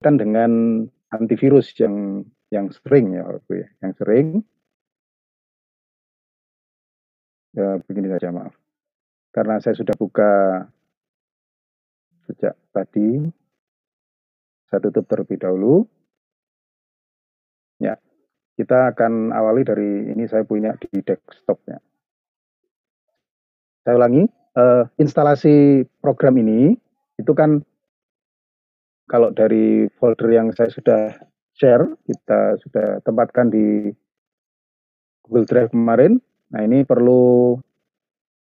kan dengan antivirus yang sering ya, yang sering. Ya, begini saja, maaf. Karena saya sudah buka sejak tadi, saya tutup terlebih dahulu. Ya, kita akan awali dari ini, saya punya di desktopnya. Saya ulangi, instalasi program ini itu kan kalau dari folder yang saya sudah share, kita sudah tempatkan di Google Drive kemarin. Nah, ini perlu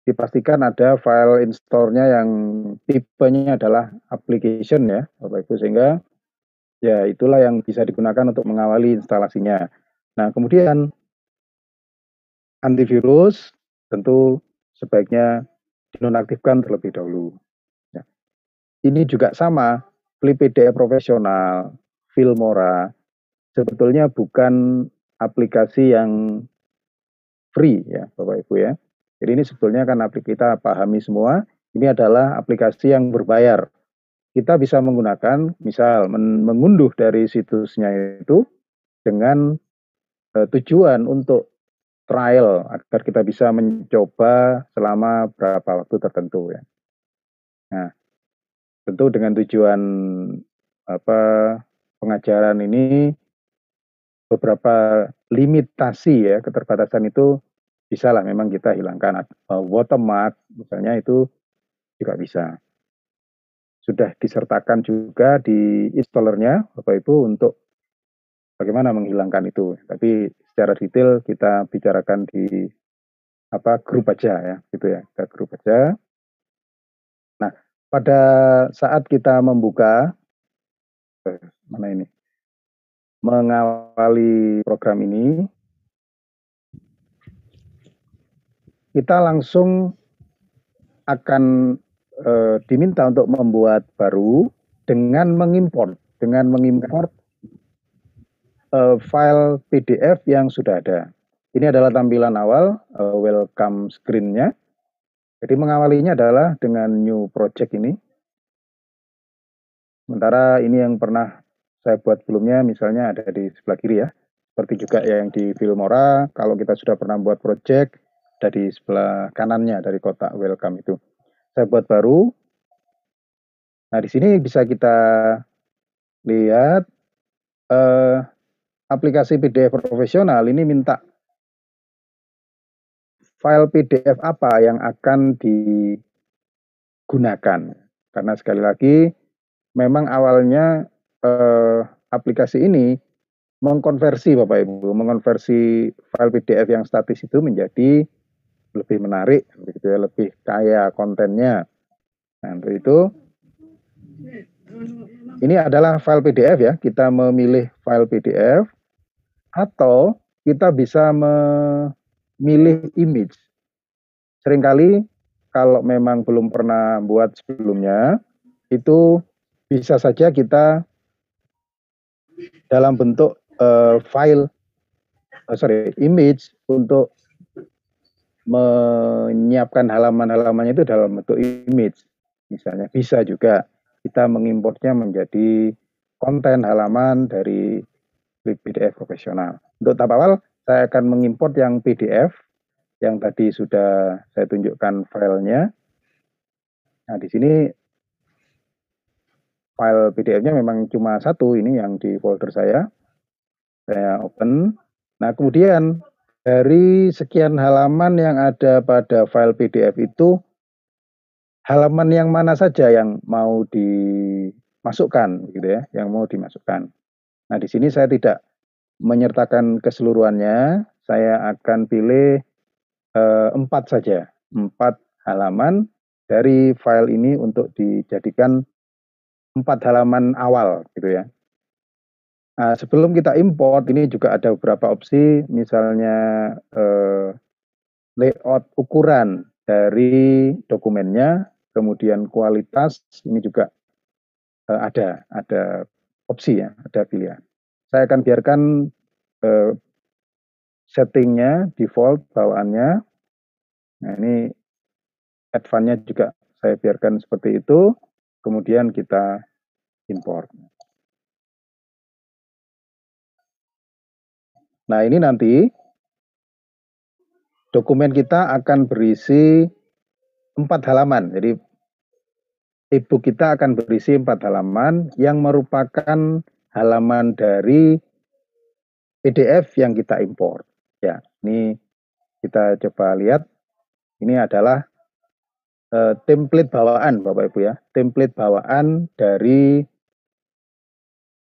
dipastikan ada file install-nya yang tipenya adalah application ya, Bapak Ibu, sehingga ya itulah yang bisa digunakan untuk mengawali instalasinya. Nah, kemudian antivirus tentu sebaiknya dinonaktifkan terlebih dahulu. Ya. Ini juga sama, PDF profesional, Filmora, sebetulnya bukan aplikasi yang free ya Bapak Ibu ya. Jadi ini sebetulnya kan kita pahami semua, ini adalah aplikasi yang berbayar. Kita bisa menggunakan, misal mengunduh dari situsnya itu dengan tujuan untuk trial agar kita bisa mencoba selama berapa waktu tertentu ya. Nah, tentu dengan tujuan apa pengajaran ini beberapa limitasi ya, keterbatasan itu bisa lah memang kita hilangkan. Watermark misalnya itu juga bisa. Sudah disertakan juga di installernya Bapak Ibu untuk bagaimana menghilangkan itu. Tapi secara detail kita bicarakan di grup aja ya, gitu ya. Kita grup aja. Nah, pada saat kita membuka mana ini? Mengawali program ini, kita langsung akan diminta untuk membuat baru dengan mengimport file PDF yang sudah ada. Ini adalah tampilan awal welcome screen-nya. Jadi mengawalinya adalah dengan new project ini. Sementara ini yang pernah saya buat sebelumnya, misalnya ada di sebelah kiri ya. Seperti juga yang di Filmora, kalau kita sudah pernah buat project, ada di sebelah kanannya dari kotak welcome itu. Saya buat baru. Nah, di sini bisa kita lihat aplikasi PDF profesional ini minta file PDF apa yang akan digunakan. Karena sekali lagi, memang awalnya aplikasi ini mengkonversi Bapak Ibu, mengonversi file PDF yang statis itu menjadi lebih menarik, begitu ya, lebih kaya kontennya. Nah, untuk itu ini adalah file PDF ya. Kita memilih file PDF atau kita bisa memilih image. Seringkali kalau memang belum pernah buat sebelumnya, itu bisa saja kita dalam bentuk image untuk menyiapkan halaman-halamannya itu dalam bentuk image. Misalnya bisa juga kita mengimportnya menjadi konten halaman dari PDF profesional. Untuk tahap awal, saya akan mengimport yang PDF, yang tadi sudah saya tunjukkan filenya. Nah, di sini file PDF-nya memang cuma satu, ini yang di folder saya. Saya open. Nah, kemudian dari sekian halaman yang ada pada file PDF itu, halaman yang mana saja yang mau dimasukkan, gitu ya, yang mau dimasukkan. Nah, di sini saya tidak menyertakan keseluruhannya, saya akan pilih 4 saja, 4 halaman dari file ini untuk dijadikan 4 halaman awal, gitu ya. Nah, sebelum kita import, ini juga ada beberapa opsi, misalnya layout ukuran dari dokumennya, kemudian kualitas, ini juga ada opsi ya, ada pilihan. Saya akan biarkan settingnya default bawaannya. Nah, ini advance-nya juga saya biarkan seperti itu, kemudian kita import. Nah, ini nanti dokumen kita akan berisi 4 halaman. Jadi e-book kita akan berisi 4 halaman yang merupakan halaman dari PDF yang kita import. Ya, ini kita coba lihat. Ini adalah template bawaan, Bapak Ibu ya. Template bawaan dari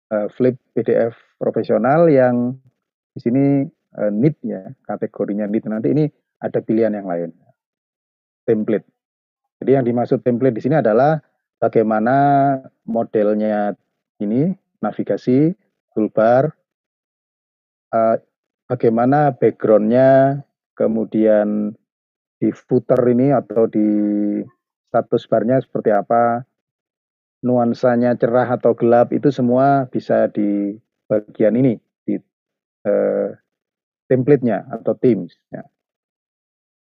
Flip PDF profesional yang di sini need ya, kategorinya need. Nanti ini ada pilihan yang lain. Template. Jadi yang dimaksud template di sini adalah bagaimana modelnya ini, navigasi, toolbar, bagaimana backgroundnya, kemudian di footer ini atau di status barnya seperti apa, nuansanya cerah atau gelap, itu semua bisa di bagian ini, di template-nya atau themes. Ya.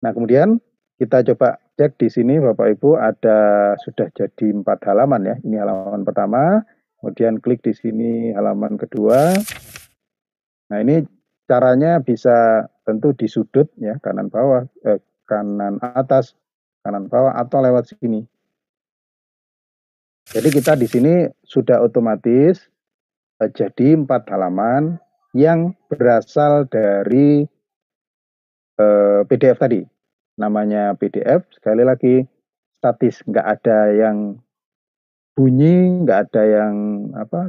Nah, kemudian kita coba cek di sini Bapak Ibu ada sudah jadi 4 halaman ya. Ini halaman pertama, kemudian klik di sini halaman kedua. Nah, ini caranya bisa tentu di sudut ya, kanan bawah, kanan atas, kanan bawah atau lewat sini. Jadi kita di sini sudah otomatis jadi 4 halaman yang berasal dari PDF tadi. Namanya PDF, sekali lagi statis, nggak ada yang bunyi, nggak ada yang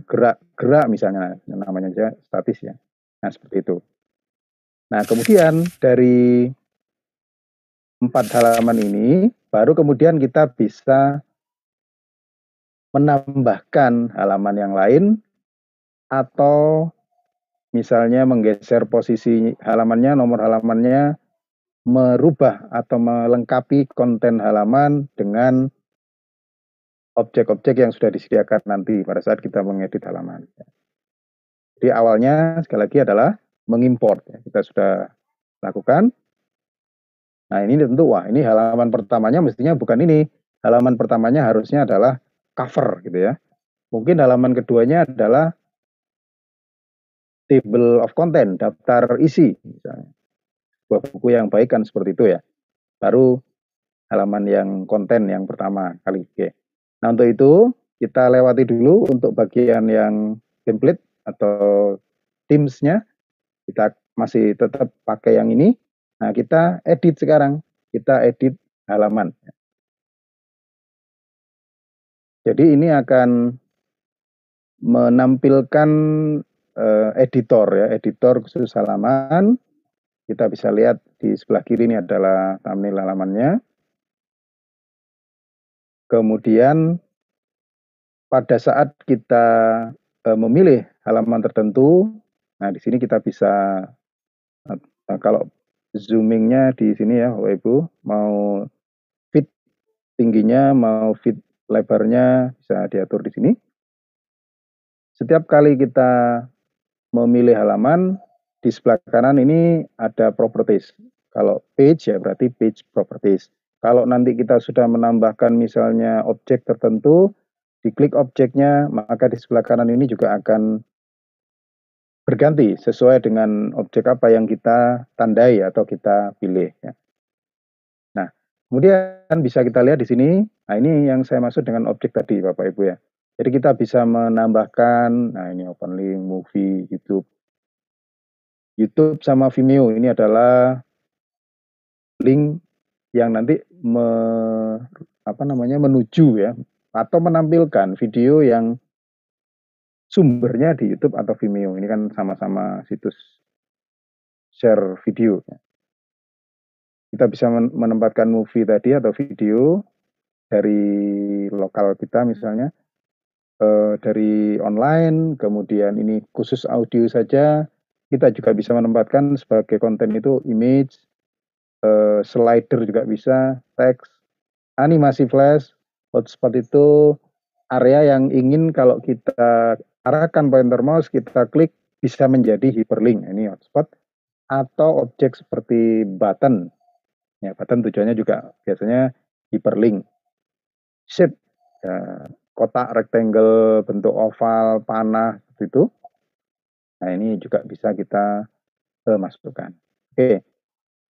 gerak-gerak misalnya, namanya aja statis ya. Nah, seperti itu. Nah, kemudian dari 4 halaman ini, baru kemudian kita bisa menambahkan halaman yang lain, atau misalnya menggeser posisi halamannya, nomor halamannya, merubah atau melengkapi konten halaman dengan objek-objek yang sudah disediakan nanti pada saat kita mengedit halaman. Jadi awalnya sekali lagi adalah mengimport. Kita sudah lakukan. Nah, ini tentu, wah ini halaman pertamanya mestinya bukan ini. Halaman pertamanya harusnya adalah cover gitu ya. Mungkin halaman keduanya adalah table of content, daftar isi misalnya. Sebuah buku yang baik kan seperti itu ya. Baru halaman yang konten yang pertama kali. Oke. Nah, untuk itu kita lewati dulu untuk bagian yang template atau themes-nya. Kita masih tetap pakai yang ini. Nah, kita edit sekarang. Kita edit halaman. Jadi ini akan menampilkan editor ya, editor khusus halaman. Kita bisa lihat di sebelah kiri ini adalah thumbnail halamannya. Kemudian pada saat kita memilih halaman tertentu, nah di sini kita bisa kalau zoomingnya di sini ya Bapak Ibu, mau fit tingginya, mau fit lebarnya bisa diatur di sini. Setiap kali kita memilih halaman, di sebelah kanan ini ada properties. Kalau page ya berarti page properties. Kalau nanti kita sudah menambahkan misalnya objek tertentu, diklik objeknya, maka di sebelah kanan ini juga akan berganti sesuai dengan objek apa yang kita tandai atau kita pilih. Ya. Nah, kemudian bisa kita lihat di sini, nah ini yang saya maksud dengan objek tadi Bapak Ibu ya. Jadi kita bisa menambahkan, nah ini open link, movie, YouTube sama Vimeo ini adalah link yang nanti menuju ya atau menampilkan video yang sumbernya di YouTube atau Vimeo. Ini kan sama-sama situs share video. Kita bisa menempatkan movie tadi atau video dari lokal kita misalnya, dari online, kemudian ini khusus audio saja. Kita juga bisa menempatkan sebagai konten itu image, slider juga bisa, teks, animasi flash, hotspot itu area yang ingin kalau kita arahkan pointer mouse, kita klik bisa menjadi hyperlink. Ini hotspot atau objek seperti button. Ya, button tujuannya juga biasanya hyperlink. Shape, ya, kotak, rectangle, bentuk oval, panah, seperti itu. Nah, ini juga bisa kita masukkan. Oke,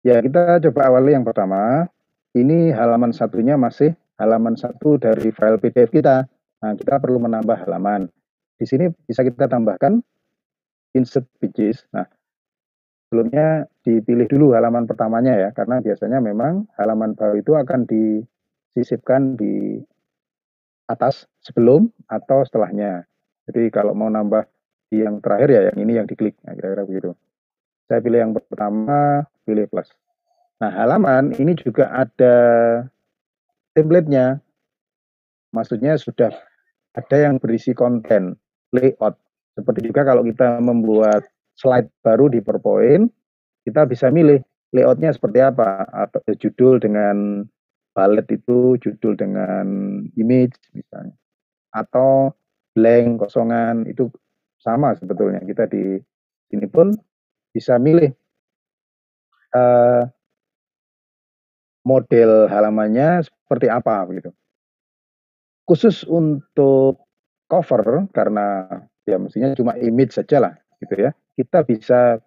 ya kita coba awali yang pertama. Ini halaman satunya masih halaman satu dari file PDF kita. Nah, kita perlu menambah halaman. Di sini bisa kita tambahkan insert pages. Nah, sebelumnya dipilih dulu halaman pertamanya ya, karena biasanya memang halaman baru itu akan disisipkan di atas sebelum atau setelahnya. Jadi kalau mau nambah di yang terakhir ya yang ini yang diklik, nah, kira-kira begitu. Saya pilih yang pertama, pilih plus. Nah, halaman ini juga ada template-nya. Maksudnya sudah ada yang berisi konten, layout. Seperti juga kalau kita membuat slide baru di PowerPoint, kita bisa milih layoutnya seperti apa, atau judul dengan bullet itu, judul dengan image misalnya, atau blank kosongan itu sama sebetulnya. Kita di sini pun bisa milih uh, model halamannya seperti apa gitu. Khusus untuk cover karena ya mestinya cuma image saja lah gitu ya. Kita bisa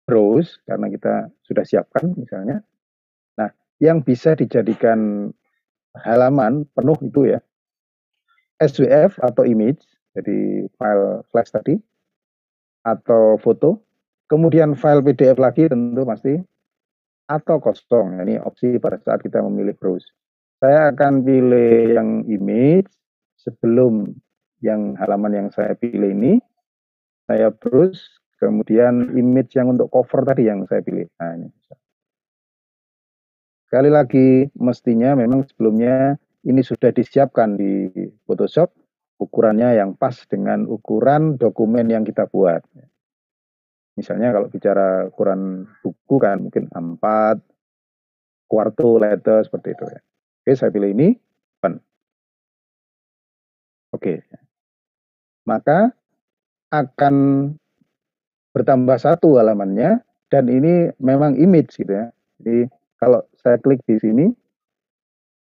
browse karena kita sudah siapkan misalnya. Nah, yang bisa dijadikan halaman penuh itu ya SWF atau image, jadi file flash tadi, atau foto, kemudian file PDF lagi tentu pasti, atau kosong. Ini opsi pada saat kita memilih browse. Saya akan pilih yang image sebelum yang halaman yang saya pilih ini, saya browse, kemudian image yang untuk cover tadi yang saya pilih. Nah, ini. Sekali lagi, mestinya memang sebelumnya ini sudah disiapkan di Photoshop, ukurannya yang pas dengan ukuran dokumen yang kita buat. Misalnya kalau bicara ukuran buku kan mungkin A4, quarto, letter, seperti itu ya. Oke, saya pilih ini, open. Oke, maka akan bertambah satu halamannya, dan ini memang image gitu ya. Jadi kalau saya klik di sini,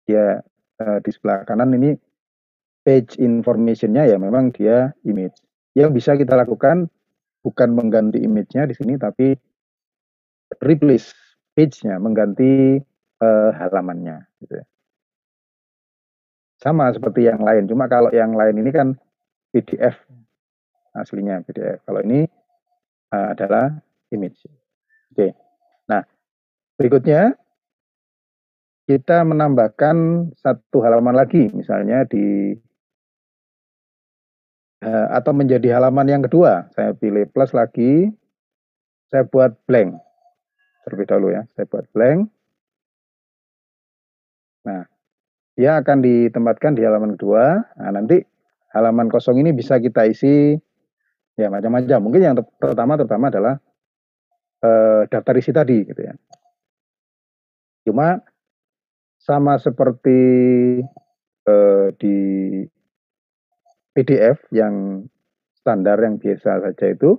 ya di sebelah kanan ini page information-nya ya memang dia image. Yang bisa kita lakukan bukan mengganti image-nya di sini, tapi replace page-nya, mengganti halamannya. Gitu ya. Sama seperti yang lain, cuma kalau yang lain ini kan PDF aslinya PDF. Kalau ini adalah image. Oke. Nah, berikutnya kita menambahkan satu halaman lagi, misalnya di atau menjadi halaman yang kedua. Saya pilih plus lagi, saya buat blank terlebih dahulu ya. Saya buat blank. Nah, dia akan ditempatkan di halaman kedua. Nah, nanti halaman kosong ini bisa kita isi ya macam-macam. Mungkin yang terutama adalah daftar isi tadi gitu ya. Cuma sama seperti di PDF yang standar yang biasa saja itu,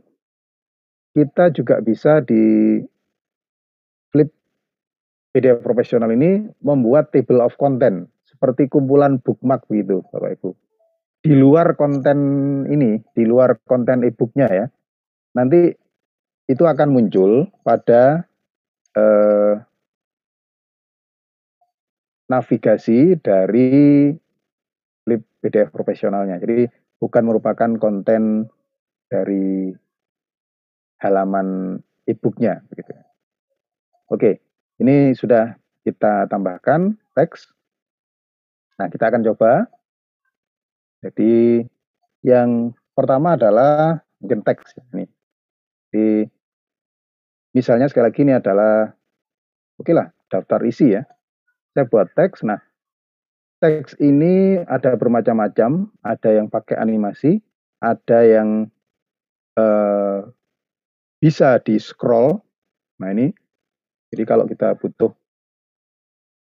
kita juga bisa di Flip PDF profesional ini membuat table of content seperti kumpulan bookmark begitu, Bapak Ibu. Di luar konten ini, di luar konten e-booknya ya, nanti itu akan muncul pada navigasi dari Flip PDF profesionalnya. Jadi bukan merupakan konten dari halaman e-booknya begitu. Oke, ini sudah kita tambahkan teks. Nah, kita akan coba. Jadi yang pertama adalah mungkin teks ini. Jadi misalnya sekali lagi ini adalah oke lah daftar isi ya. Saya buat teks. Nah, teks ini ada bermacam-macam. Ada yang pakai animasi, ada yang bisa di scroll. Nah ini, jadi kalau kita butuh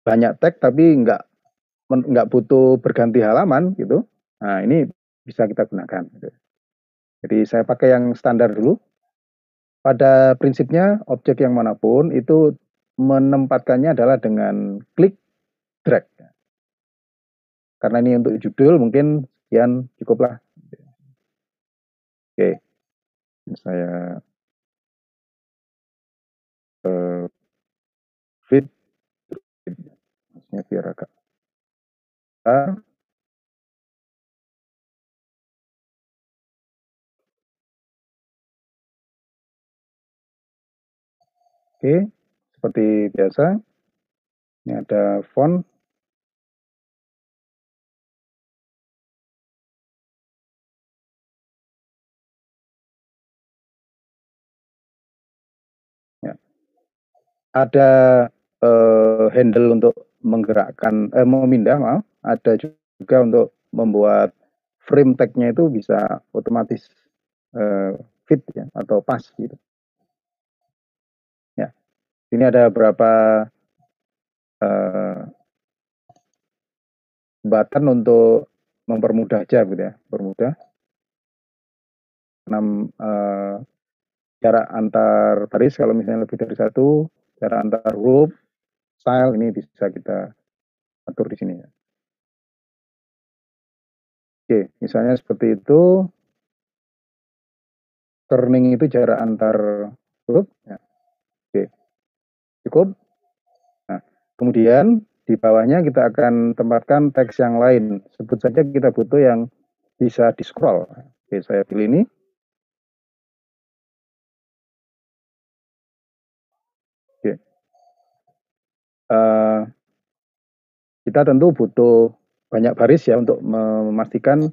banyak teks tapi nggak butuh berganti halaman gitu. Nah ini bisa kita gunakan. Gitu. Jadi saya pakai yang standar dulu. Pada prinsipnya objek yang manapun itu menempatkannya adalah dengan klik drag. Karena ini untuk judul mungkin sekian cukuplah. Oke, saya fit, maksudnya biar agak besar. Oke, seperti biasa. Ini ada font. Ya. Ada handle untuk menggerakkan, memindah, maaf. Ada juga untuk membuat frame tag-nya itu bisa otomatis fit ya, atau pas gitu. Ya, ini ada beberapa button untuk mempermudah aja gitu ya, permudah. 6 jarak antar baris kalau misalnya lebih dari 1, jarak antar huruf, style ini bisa kita atur di sini ya. Oke, misalnya seperti itu. Turning itu jarak antar huruf. Ya. Oke, cukup. Nah, kemudian di bawahnya kita akan tempatkan teks yang lain. Sebut saja kita butuh yang bisa di scroll. Oke, saya pilih ini. Oke. Kita tentu butuh banyak baris ya untuk memastikan,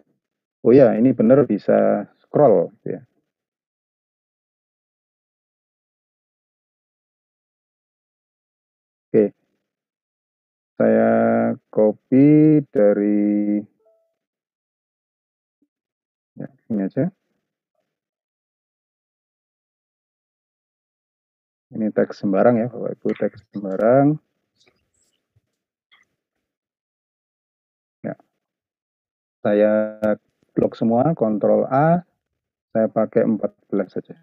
oh ya ini benar bisa scroll. Ya. Oke, saya copy dari ya, ini aja. Ini teks sembarang ya, Bapak Ibu, teks sembarang. Ya. Saya blok semua, Ctrl A, saya pakai 14 saja.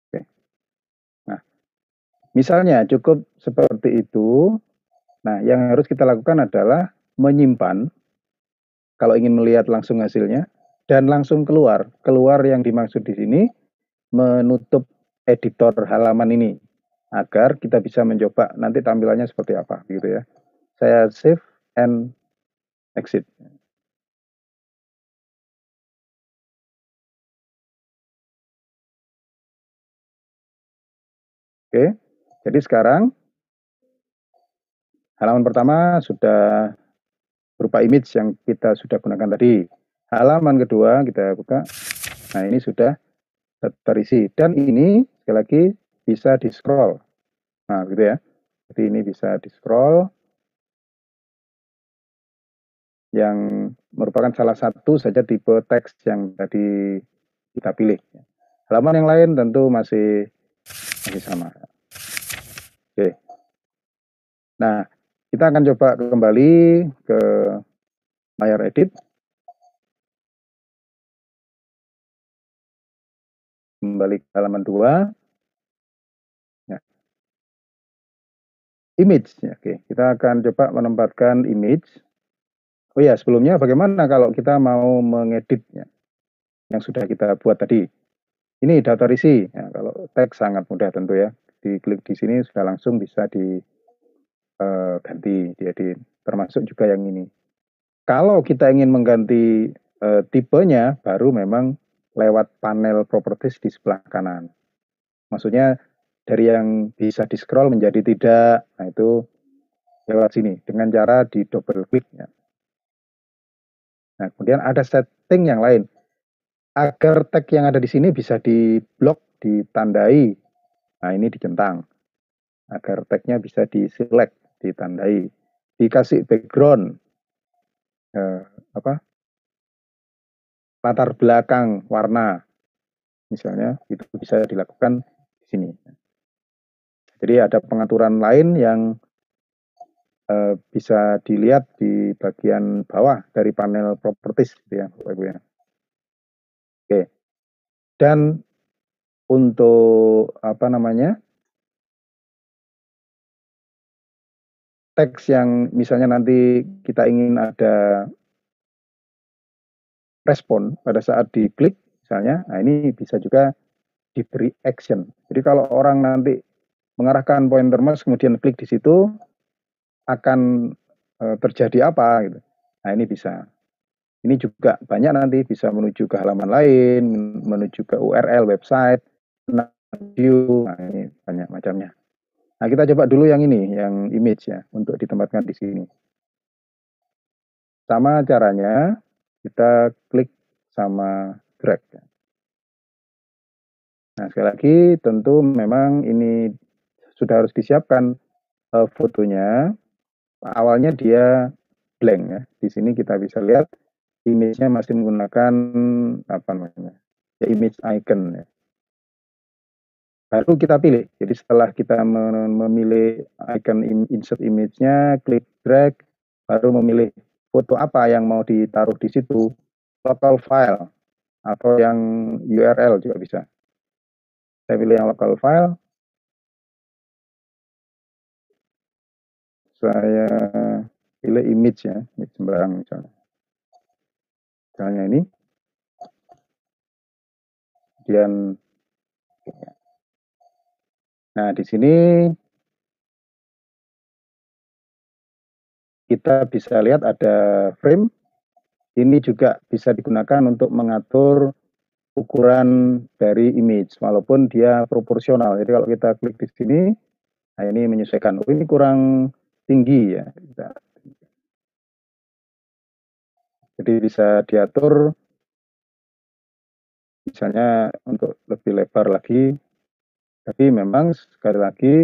Oke. Nah, misalnya cukup seperti itu. Nah, yang harus kita lakukan adalah menyimpan kalau ingin melihat langsung hasilnya dan langsung keluar. Keluar yang dimaksud di sini menutup editor halaman ini agar kita bisa mencoba nanti tampilannya seperti apa gitu ya. Saya save and exit. Oke. Jadi sekarang halaman pertama sudah berupa image yang kita sudah gunakan tadi. Halaman kedua kita buka. Nah, ini sudah terisi dan ini sekali lagi bisa di scroll. Nah, gitu ya. Jadi ini bisa di scroll yang merupakan salah satu saja tipe teks yang tadi kita pilih. Halaman yang lain tentu masih sama. Oke. Nah, kita akan coba kembali ke layar edit. Kembali ke halaman 2. Ya. Image. Ya, oke. Kita akan coba menempatkan image. Oh ya, sebelumnya bagaimana kalau kita mau mengeditnya yang sudah kita buat tadi? Ini daftar isi. Ya, kalau teks sangat mudah tentu ya. Diklik di sini sudah langsung bisa diganti, diedit. Termasuk juga yang ini. Kalau kita ingin mengganti tipenya, baru memang lewat panel properties di sebelah kanan. Maksudnya dari yang bisa di scroll menjadi tidak, nah itu lewat sini dengan cara di double klik. Ya. Nah, kemudian ada setting yang lain. Agar tag yang ada di sini bisa di blok, ditandai. Nah, ini dicentang. Agar tagnya bisa di select, ditandai. Dikasih background, latar belakang warna. Misalnya, itu bisa dilakukan di sini. Jadi ada pengaturan lain yang bisa dilihat di bagian bawah dari panel properties gitu ya, Bapak Ibu ya. Oke. Dan untuk apa namanya? Teks yang misalnya nanti kita ingin ada respon pada saat diklik misalnya, nah ini bisa juga diberi action. Jadi kalau orang nanti mengarahkan pointer mouse kemudian klik di situ, akan terjadi apa gitu. Nah, ini bisa. Ini juga banyak nanti bisa menuju ke halaman lain, menuju ke URL website, view. Nah, ini banyak macamnya. Nah, kita coba dulu yang ini, yang image ya, untuk ditempatkan di sini. Sama caranya, kita klik sama drag. Nah, sekali lagi tentu memang ini sudah harus disiapkan fotonya. Awalnya dia blank ya. Di sini kita bisa lihat image-nya masih menggunakan apa namanya? Ya, image icon ya. Baru kita pilih. Jadi setelah kita memilih icon insert image-nya, klik drag, baru memilih foto apa yang mau ditaruh di situ, local file atau yang URL juga bisa. Saya pilih yang local file. Saya pilih image ya, image sembarang misalnya. Misalnya ini. Kemudian nah, di sini kita bisa lihat ada frame. Ini juga bisa digunakan untuk mengatur ukuran dari image, walaupun dia proporsional. Jadi kalau kita klik di sini, nah ini menyesuaikan. Oh, ini kurang tinggi ya. Jadi bisa diatur, misalnya untuk lebih lebar lagi. Tapi memang sekali lagi,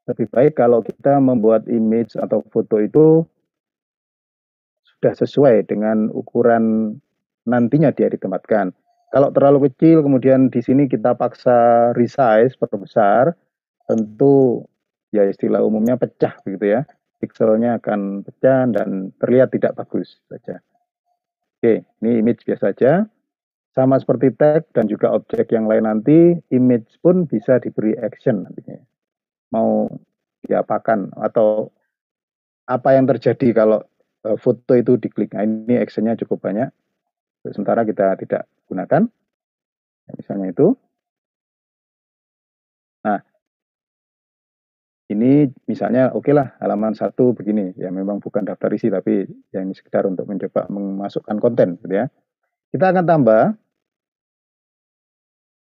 lebih baik kalau kita membuat image atau foto itu sudah sesuai dengan ukuran nantinya dia ditempatkan. Kalau terlalu kecil, kemudian di sini kita paksa resize, perbesar, tentu ya istilah umumnya pecah begitu ya. Pixelnya akan pecah dan terlihat tidak bagus saja. Oke, ini image biasa saja. Sama seperti tag dan juga objek yang lain nanti, image pun bisa diberi action nantinya. Mau diapakan atau apa yang terjadi kalau foto itu diklik. Nah, ini actionnya cukup banyak. Sementara kita tidak gunakan. Misalnya itu. Nah, ini misalnya oke lah halaman 1 begini. Ya memang bukan daftar isi, tapi ya ini sekedar untuk mencoba memasukkan konten gitu ya. Kita akan tambah.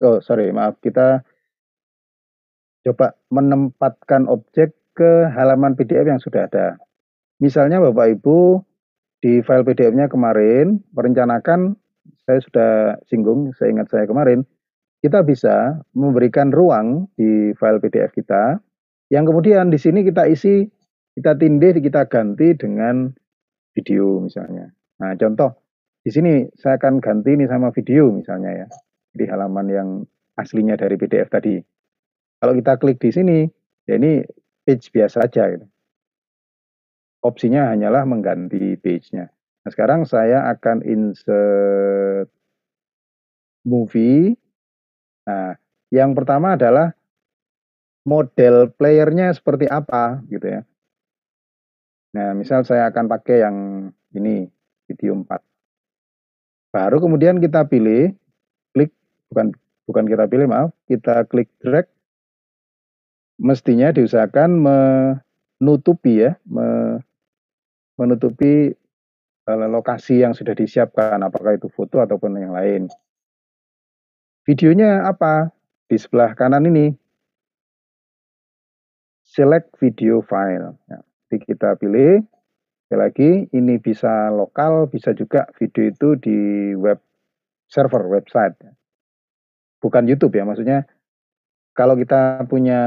Oh, sorry, maaf. Kita coba menempatkan objek ke halaman PDF yang sudah ada. Misalnya Bapak Ibu di file PDF-nya kemarin merencanakan, saya sudah singgung, saya ingat saya kemarin, kita bisa memberikan ruang di file PDF kita, yang kemudian di sini kita isi, kita tindih, kita ganti dengan video misalnya. Nah, contoh, di sini saya akan ganti ini sama video misalnya ya, di halaman yang aslinya dari PDF tadi. Kalau kita klik di sini, ya ini page biasa aja gitu. Opsinya hanyalah mengganti page-nya. Nah, sekarang saya akan insert movie. Nah, yang pertama adalah model playernya seperti apa gitu ya. Nah, misal saya akan pakai yang ini, video 4. Baru kemudian kita pilih, klik, bukan kita pilih, maaf, kita klik drag. Mestinya diusahakan menutupi ya, menutupi lokasi yang sudah disiapkan, apakah itu foto ataupun yang lain. Videonya apa? Di sebelah kanan ini. Select video file. Nah, jadi kita pilih, sekali lagi, ini bisa lokal, bisa juga video itu di web server, website. Bukan YouTube ya, maksudnya kalau kita punya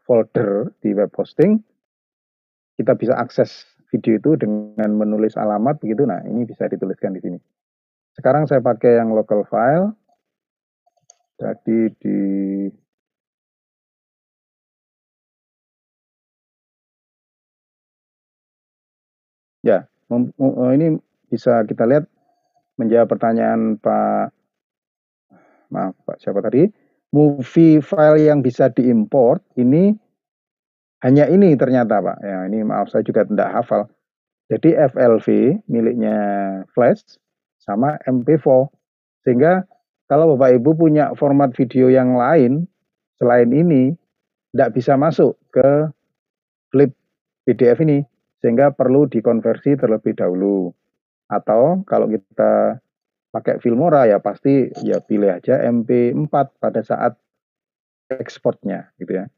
folder di web hosting, kita bisa akses video itu dengan menulis alamat begitu. Nah, ini bisa dituliskan di sini. Sekarang saya pakai yang local file. Jadi di ya, ini bisa kita lihat menjawab pertanyaan Pak siapa tadi? Movie file yang bisa diimport ini hanya ini ternyata Pak. Ya, ini maaf saya juga tidak hafal. Jadi FLV miliknya Flash sama MP4. Sehingga Kalau Bapak Ibu punya format video yang lain selain ini, tidak bisa masuk ke flip PDF ini, sehingga perlu dikonversi terlebih dahulu. Atau kalau kita pakai Filmora ya pasti ya pilih aja MP4 pada saat ekspornya gitu ya.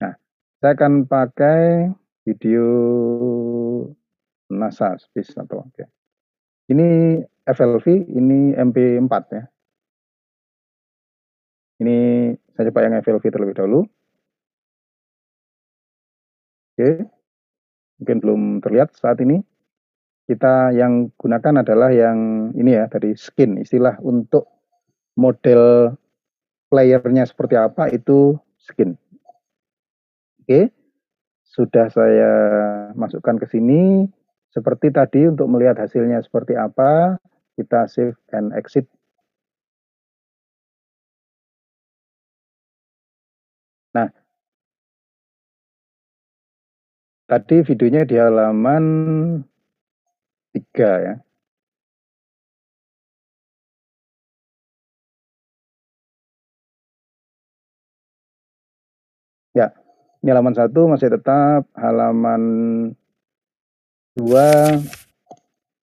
Nah, saya akan pakai video NASA Space atau okay. Ini FLV, ini MP4 ya. Ini saya coba yang FLV terlebih dahulu. Oke, mungkin belum terlihat saat ini. Kita yang gunakan adalah yang ini ya, tadi skin, istilah untuk model playernya seperti apa itu skin. Oke, sudah saya masukkan ke sini. Seperti tadi untuk melihat hasilnya seperti apa, kita save and exit. Nah, tadi videonya di halaman 3 ya. Ya, ini halaman 1 masih tetap, halaman 2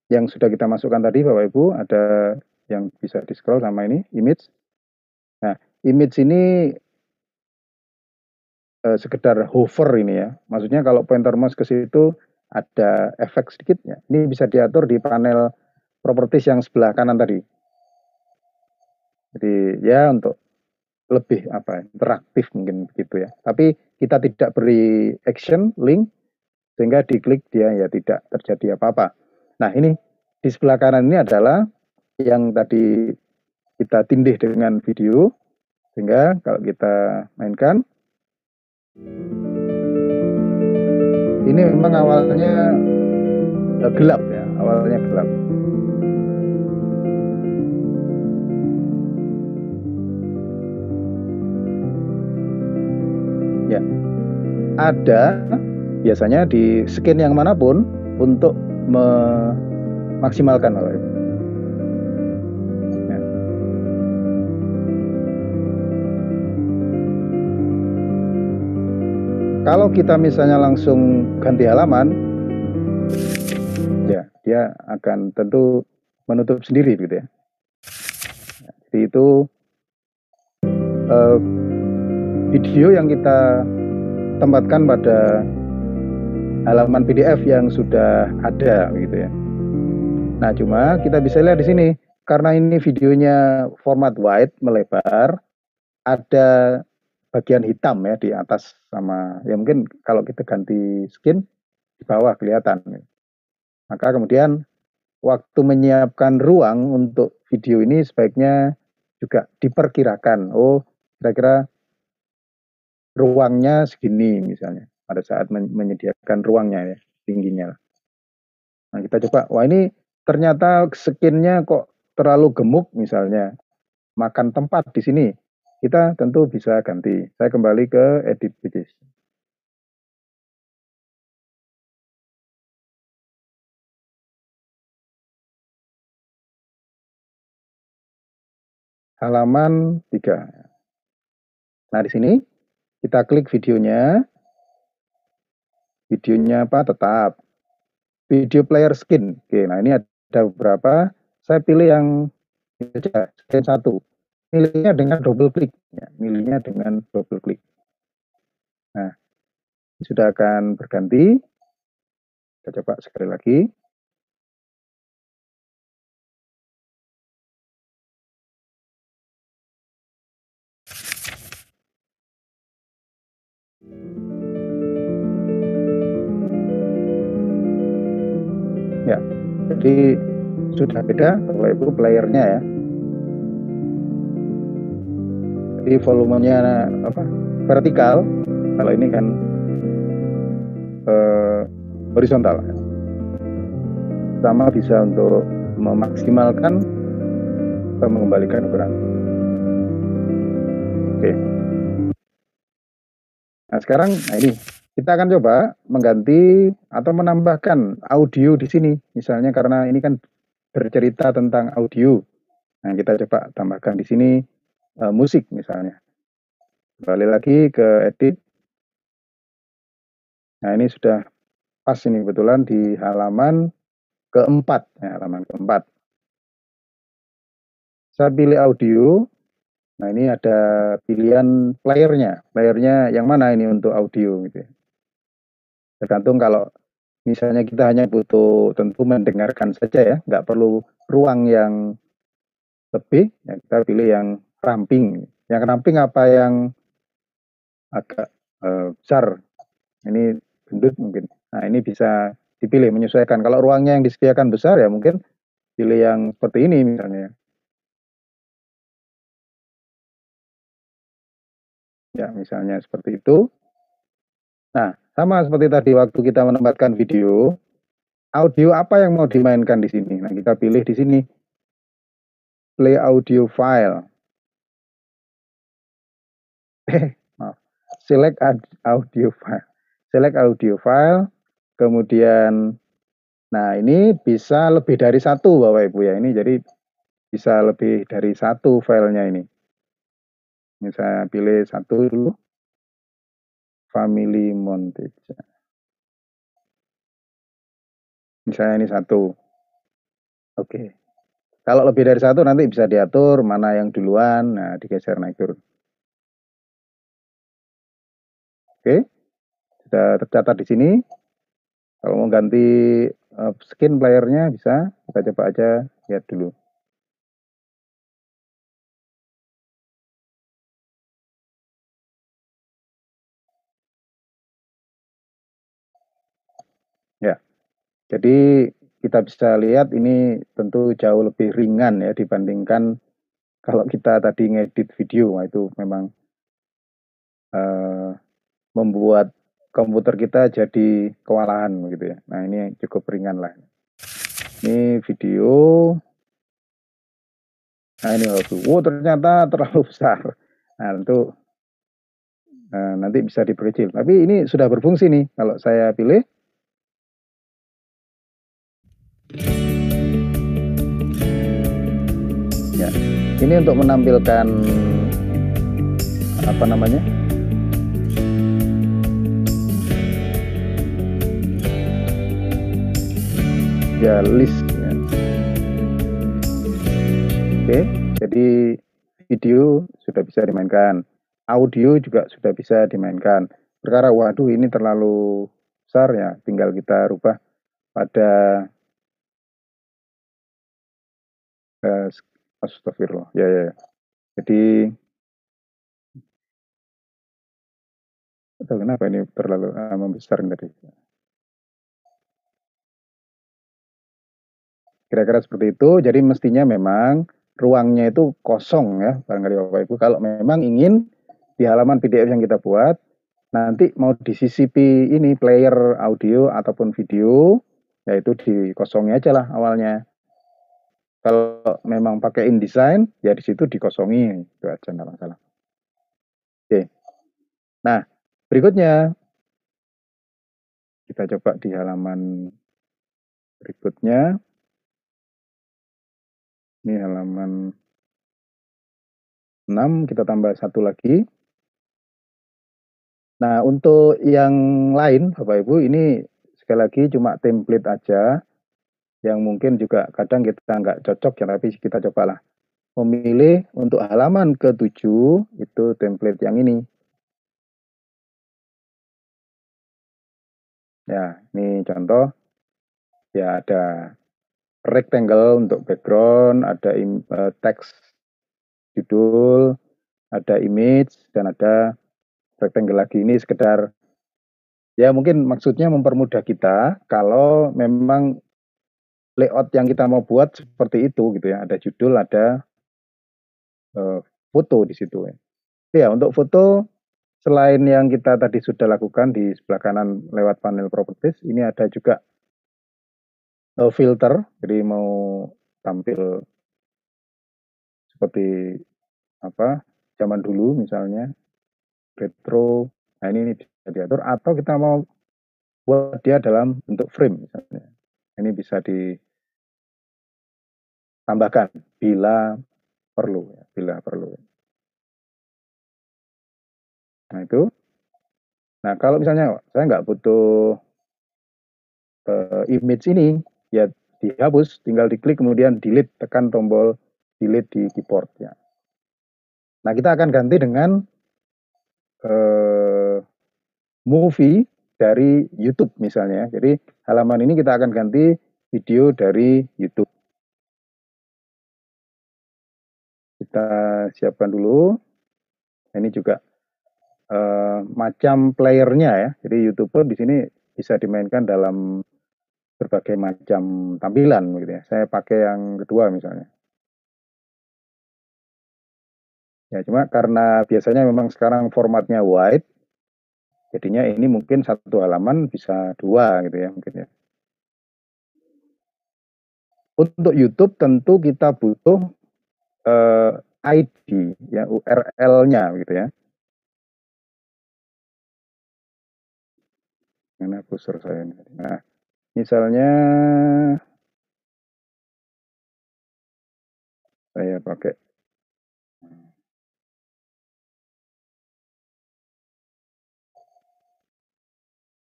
yang sudah kita masukkan tadi Bapak Ibu, ada yang bisa di scroll sama ini, image. Nah, image ini sekedar hover ini ya. Maksudnya kalau pointer mouse ke situ ada efek sedikit ya. Ini bisa diatur di panel properties yang sebelah kanan tadi. Jadi ya untuk lebih interaktif mungkin begitu ya. Tapi kita tidak beri action link sehingga diklik dia ya tidak terjadi apa-apa. Nah, ini di sebelah kanan ini adalah yang tadi kita tindih dengan video, sehingga kalau kita mainkan, ini memang awalnya gelap ya, awalnya gelap. Ya, ada biasanya di skin yang manapun untuk memaksimalkan Bapak Ibu. Kalau kita misalnya langsung ganti halaman, ya dia akan tentu menutup sendiri gitu ya. Jadi itu video yang kita tempatkan pada halaman PDF yang sudah ada gitu ya. Nah, cuma kita bisa lihat di sini karena ini videonya format wide melebar, ada bagian hitam ya di atas sama ya mungkin kalau kita ganti skin di bawah kelihatan. Maka kemudian waktu menyiapkan ruang untuk video ini sebaiknya juga diperkirakan. Oh, kira-kira ruangnya segini misalnya pada saat menyediakan ruangnya ya, tingginya. Nah, kita coba, wah ini ternyata skinnya kok terlalu gemuk misalnya, makan tempat di sini. Kita tentu bisa ganti. Saya kembali ke edit pages. Halaman 3. Nah, di sini kita klik videonya. Videonya apa? Tetap. Video player skin. Oke, nah ini ada beberapa. Saya pilih yang saja, skin 1. Milihnya dengan double klik. Ya, milihnya dengan double klik. Nah, sudah akan berganti. Kita coba sekali lagi. Ya, jadi sudah beda Bapak Ibu playernya ya. Jadi volumenya vertikal, kalau ini kan horizontal. Sama bisa untuk memaksimalkan atau mengembalikan ukuran. Oke. Nah sekarang, ini kita akan coba mengganti atau menambahkan audio di sini, misalnya karena ini kan bercerita tentang audio. Nah, kita coba tambahkan di sini musik misalnya. Kembali lagi ke edit. Nah, ini sudah pas ini kebetulan di halaman keempat. Ya, halaman keempat. Saya pilih audio. Nah, ini ada pilihan playernya. Playernya yang mana ini untuk audio gitu ya. Tergantung kalau misalnya kita hanya butuh tentu mendengarkan saja ya, nggak perlu ruang yang lebih, ya kita pilih yang ramping. Yang ramping apa yang agak besar. Ini gendut mungkin. Nah, ini bisa dipilih menyesuaikan. Kalau ruangnya yang disediakan besar ya mungkin pilih yang seperti ini misalnya. Ya, misalnya seperti itu. Nah, sama seperti tadi waktu kita menempatkan video, audio apa yang mau dimainkan di sini. Nah, kita pilih di sini play audio file. Maaf. Select audio file. Select audio file. Kemudian, nah ini bisa lebih dari satu Bapak Ibu ya. Ini jadi bisa lebih dari satu filenya ini. Ini saya pilih satu dulu. Family montage. Misalnya ini satu. Oke. Kalau lebih dari satu nanti bisa diatur mana yang duluan. Nah, digeser naik turun. Oke. Sudah tercatat di sini. Kalau mau ganti skin playernya bisa. Kita coba aja lihat dulu. Ya. Jadi kita bisa lihat ini tentu jauh lebih ringan ya dibandingkan kalau kita tadi ngedit video. Nah, itu memang membuat komputer kita jadi kewalahan gitu ya. Nah, ini cukup ringan lah. Ini video. Nah, ini ternyata terlalu besar. Nah, tentu nanti bisa diperkecil. Tapi ini sudah berfungsi nih. Kalau saya pilih. Ya, ini untuk menampilkan apa namanya? Ya, list. Ya. Oke, jadi video sudah bisa dimainkan. Audio juga sudah bisa dimainkan. Perkara, waduh ini terlalu besar ya, tinggal kita rubah pada astagfirullah. Ya. Jadi atau kenapa ini terlalu membesar tadi? Kira-kira seperti itu. Jadi mestinya memang ruangnya itu kosong ya, barangkali Bapak Ibu. Kalau memang ingin di halaman PDF yang kita buat, nanti mau disisipi ini player audio ataupun video, yaitu dikosongi aja lah awalnya. Kalau memang pakai InDesign, ya di situ dikosongi, itu aja nggak masalah. Oke. Nah, berikutnya kita coba di halaman berikutnya. Ini halaman 6, kita tambah satu lagi. Nah, untuk yang lain, Bapak Ibu, ini sekali lagi cuma template aja, yang mungkin juga kadang kita nggak cocok ya, tapi kita cobalah memilih untuk halaman ke-7, itu template yang ini. Ya, ini contoh, ya ada rectangle untuk background, ada teks judul, ada image, dan ada rectangle lagi. Ini sekedar, ya mungkin maksudnya mempermudah kita kalau memang layout yang kita mau buat seperti itu gitu ya. Ada judul, ada foto di situ ya. Ya, untuk foto selain yang kita tadi sudah lakukan di sebelah kanan lewat panel properties, ini ada juga filter. Jadi mau tampil seperti apa zaman dulu misalnya retro. Nah, ini bisa diatur atau kita mau buat dia dalam bentuk frame misalnya. Ini bisa ditambahkan bila perlu ya, bila perlu. Nah itu. Nah kalau misalnya saya nggak butuh image ini, ya dihapus, tinggal diklik kemudian delete, tekan tombol delete di keyboard ya. Nah kita akan ganti dengan uh, movie dari YouTube misalnya. Jadi halaman ini kita akan ganti video dari YouTube. Kita siapkan dulu. Ini juga macam playernya ya. Jadi YouTuber di sini bisa dimainkan dalam berbagai macam tampilan gitu ya. Saya pakai yang kedua misalnya. Ya cuma karena biasanya memang sekarang formatnya wide, jadinya ini mungkin satu halaman bisa dua gitu ya mungkin ya. Untuk YouTube tentu kita butuh ID ya URL-nya gitu ya. Mana browser saya ini. Nah, misalnya saya pakai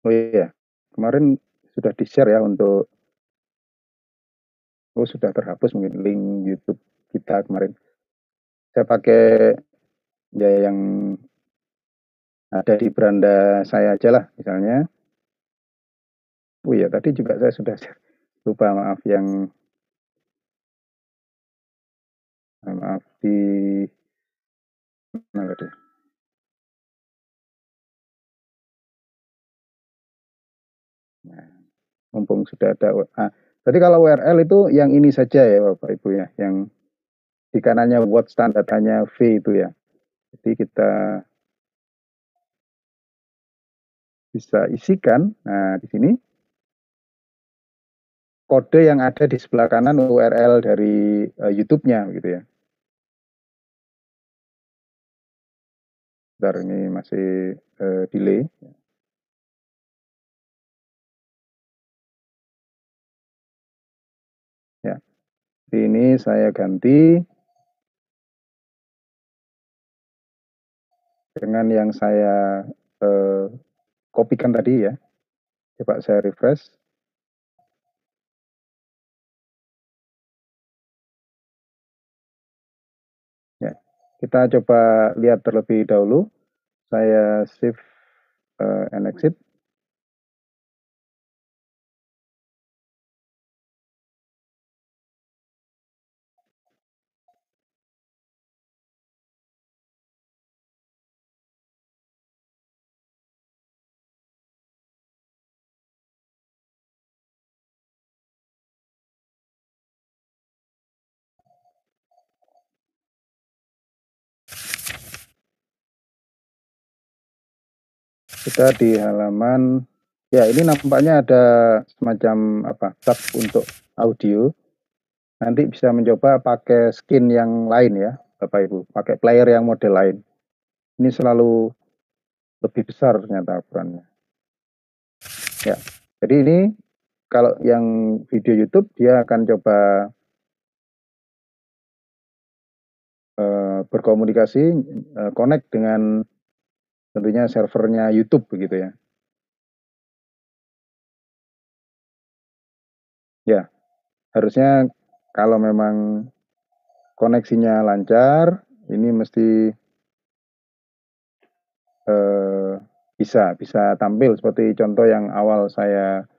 oh iya, kemarin sudah di-share ya untuk sudah terhapus mungkin link YouTube kita kemarin. Saya pakai ya yang ada di beranda saya aja lah misalnya. Oh iya, tadi juga saya sudah share. Lupa maaf yang maaf di mana tadi? Nah, mumpung sudah ada. Jadi kalau URL itu yang ini saja ya Bapak Ibu ya, yang di kanannya what standarnya V itu ya. Jadi kita bisa isikan. Nah, di sini kode yang ada di sebelah kanan URL dari YouTube-nya gitu ya. Bentar ini masih delay. Ya. Jadi ini saya ganti dengan yang saya kopikan tadi ya. Coba saya refresh. Ya. Kita coba lihat terlebih dahulu. Saya save and exit. Kita di halaman, ya ini nampaknya ada semacam apa tab untuk audio. Nanti bisa mencoba pakai skin yang lain ya, Bapak Ibu. Pakai player yang model lain. Ini selalu lebih besar ternyata ukurannya. Ya, jadi ini kalau yang video YouTube dia akan coba berkomunikasi, connect dengan tentunya servernya YouTube begitu ya. Ya, harusnya kalau memang koneksinya lancar, ini mesti bisa tampil seperti contoh yang awal saya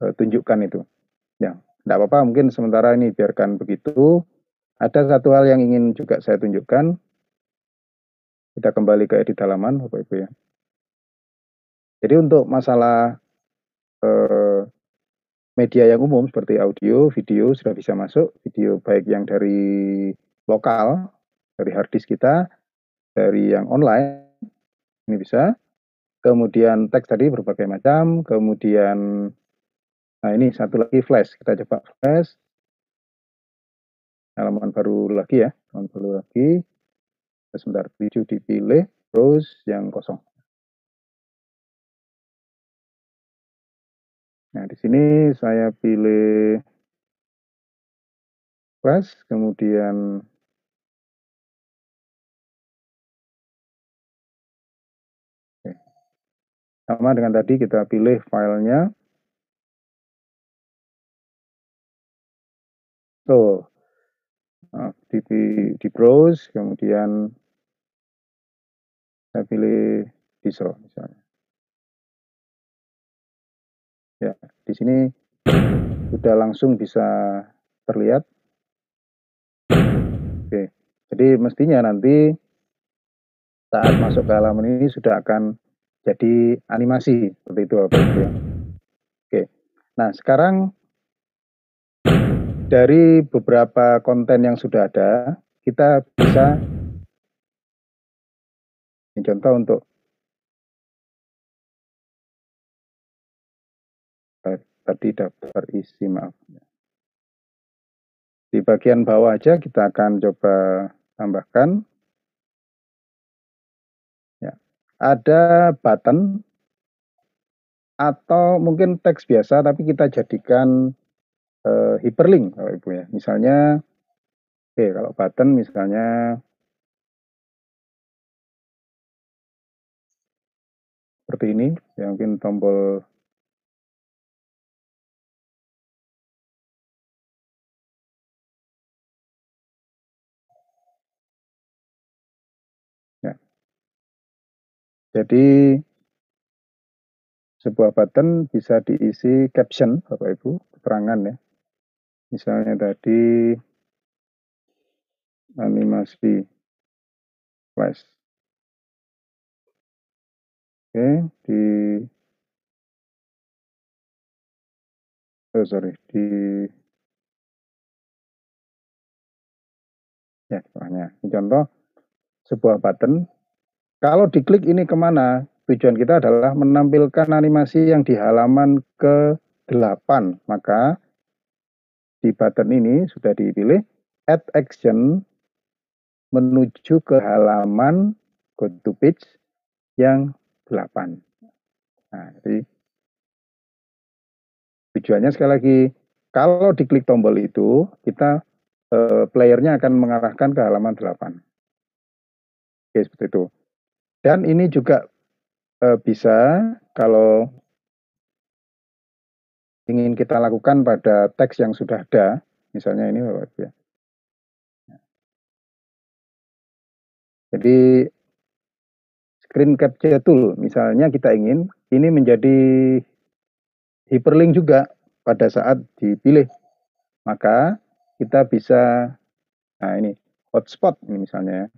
tunjukkan itu. Ya, tidak apa-apa, mungkin sementara ini biarkan begitu. Ada satu hal yang ingin juga saya tunjukkan. Kita kembali ke edit halaman, Bapak Ibu ya. Jadi untuk masalah eh, media yang umum seperti audio, video sudah bisa masuk. Video baik yang dari lokal, dari hard disk kita, dari yang online, ini bisa. Kemudian teks tadi berbagai macam, kemudian nah ini satu lagi flash, kita coba flash, halaman baru lagi ya, halaman baru lagi, sebentar, 7 dipilih, terus yang kosong. Nah di sini saya pilih flash, kemudian Sama dengan tadi, kita pilih filenya. Tuh, di browse, kemudian saya pilih distro misalnya. Ya, di sini sudah langsung bisa terlihat. Oke, jadi mestinya nanti saat masuk ke halaman ini sudah akan jadi animasi seperti itu, Bapak Ibu ya. Oke, nah sekarang dari beberapa konten yang sudah ada, kita bisa, ini contoh untuk tadi daftar isi, maaf. Di bagian bawah aja kita akan coba tambahkan. Ya. Ada button atau mungkin teks biasa, tapi kita jadikan hyperlink, Bapak Ibu ya. Misalnya, oke, kalau button misalnya seperti ini, ya mungkin tombol ya. Jadi sebuah button bisa diisi caption, Bapak Ibu, keterangan ya. Misalnya tadi animasi flash. Oke, di ya bawahnya. Ini contoh sebuah button. Kalau diklik ini kemana? Tujuan kita adalah menampilkan animasi yang di halaman ke-8. Maka di button ini sudah dipilih add action menuju ke halaman go to page yang 8. Nah, jadi tujuannya sekali lagi, kalau diklik tombol itu, kita playernya akan mengarahkan ke halaman 8. Oke, seperti itu. Dan ini juga bisa kalau ingin kita lakukan pada teks yang sudah ada, misalnya ini Bapak Ibu ya. Jadi screen capture tool, misalnya kita ingin ini menjadi hyperlink juga pada saat dipilih, maka kita bisa, nah ini hotspot ini misalnya ya.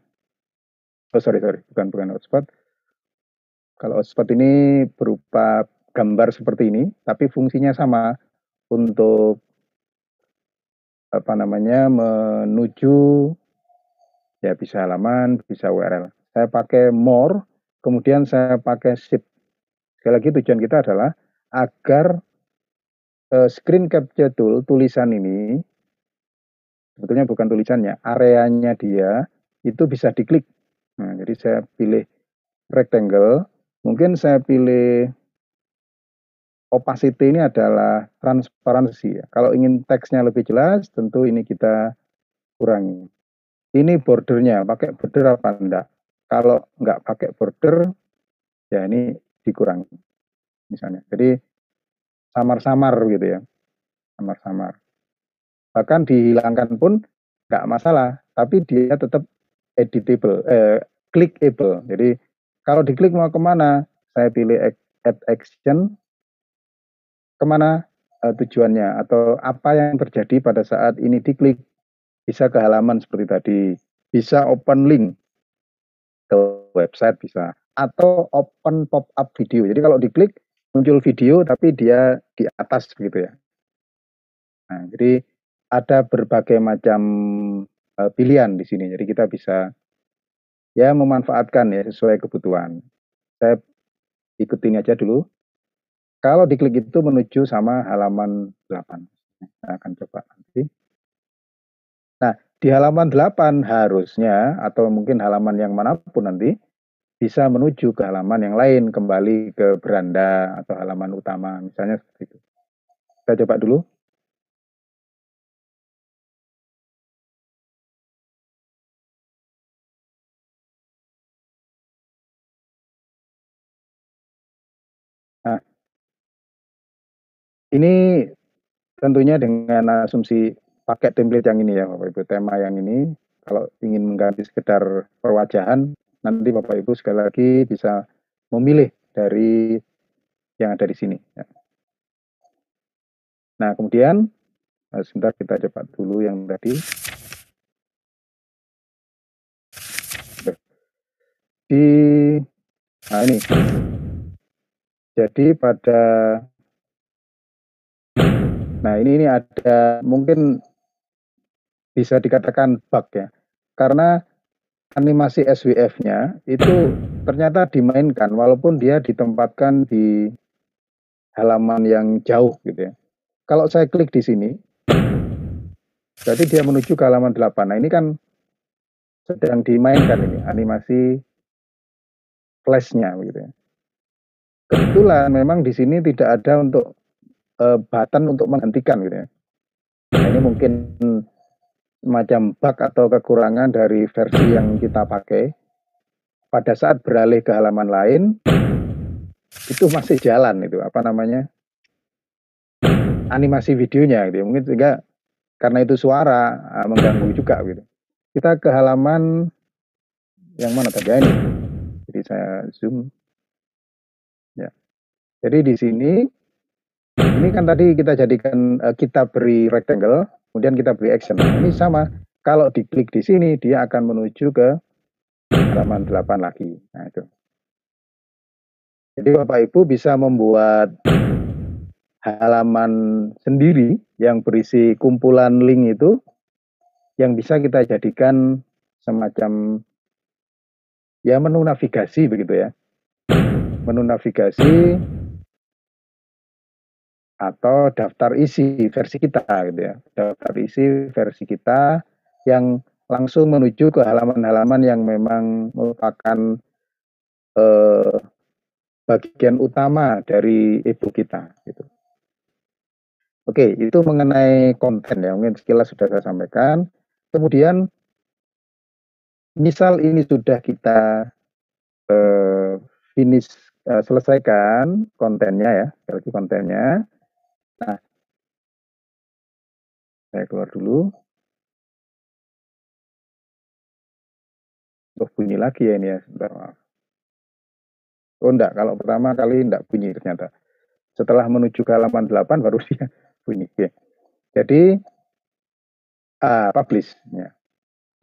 Oh sorry, bukan hotspot. Kalau hotspot ini berupa gambar seperti ini, tapi fungsinya sama untuk apa namanya menuju ya bisa halaman, bisa URL. Saya pakai more, kemudian saya pakai shift. Sekali lagi tujuan kita adalah agar screen capture tool tulisan ini sebetulnya bukan tulisannya, areanya dia itu bisa diklik. Nah, jadi saya pilih rectangle, mungkin saya pilih opacity ini adalah transparansi ya. Kalau ingin teksnya lebih jelas, tentu ini kita kurangi. Ini bordernya, pakai border apa enggak? Kalau enggak pakai border, ya ini dikurangi misalnya. Jadi samar-samar gitu ya, samar-samar. Bahkan dihilangkan pun enggak masalah, tapi dia tetap editable, clickable. Jadi kalau diklik mau kemana, saya pilih add action, kemana tujuannya atau apa yang terjadi pada saat ini diklik. Bisa ke halaman seperti tadi, bisa open link ke website bisa, atau open pop-up video. Jadi kalau diklik muncul video tapi dia di atas begitu ya. Nah, jadi ada berbagai macam pilihan di sini. Jadi kita bisa ya memanfaatkan ya sesuai kebutuhan. Saya ikutin aja dulu. Kalau diklik itu menuju sama halaman 8. Saya akan coba nanti. Nah, di halaman 8 harusnya atau mungkin halaman yang manapun nanti bisa menuju ke halaman yang lain, kembali ke beranda atau halaman utama, misalnya seperti itu. Kita coba dulu. Ini tentunya dengan asumsi pakai template yang ini ya Bapak Ibu, tema yang ini. Kalau ingin mengganti sekedar perwajahan, nanti Bapak Ibu sekali lagi bisa memilih dari yang ada di sini. Nah, kemudian sebentar kita cepat dulu yang tadi. Nah ini, jadi nah ini ada mungkin bisa dikatakan bug ya, karena animasi SWF-nya itu ternyata dimainkan walaupun dia ditempatkan di halaman yang jauh gitu ya. Kalau saya klik di sini, berarti dia menuju ke halaman 8. Nah ini kan sedang dimainkan ini animasi flashnya gitu ya. Kebetulan memang di sini tidak ada untuk button untuk menghentikan gitu ya. Nah, ini mungkin semacam bug atau kekurangan dari versi yang kita pakai. Pada saat beralih ke halaman lain, itu masih jalan itu apa namanya animasi videonya gitu ya. Mungkin sehingga karena itu suara mengganggu juga gitu. Kita ke halaman yang mana tadi ini? Jadi saya zoom ya. Jadi di sini ini kan tadi kita jadikan kita beri rectangle, kemudian kita beri action. Nah, ini sama. Kalau diklik di sini dia akan menuju ke halaman 8 lagi. Nah, itu. Jadi Bapak Ibu bisa membuat halaman sendiri yang berisi kumpulan link itu yang bisa kita jadikan semacam ya menu navigasi begitu ya. Menu navigasi atau daftar isi versi kita gitu ya. Daftar isi versi kita yang langsung menuju ke halaman-halaman yang memang merupakan bagian utama dari e-book kita gitu. Oke, itu mengenai konten ya, mungkin sekilas sudah saya sampaikan. Kemudian, misal ini sudah kita finish, selesaikan kontennya ya, lagi kontennya. Nah, saya keluar dulu. Oh, bunyi lagi ya ini ya, sebentar maaf. Oh enggak, kalau pertama kali enggak bunyi ternyata. Setelah menuju ke halaman 8 baru dia bunyi. Ya. Jadi, publish. Ya.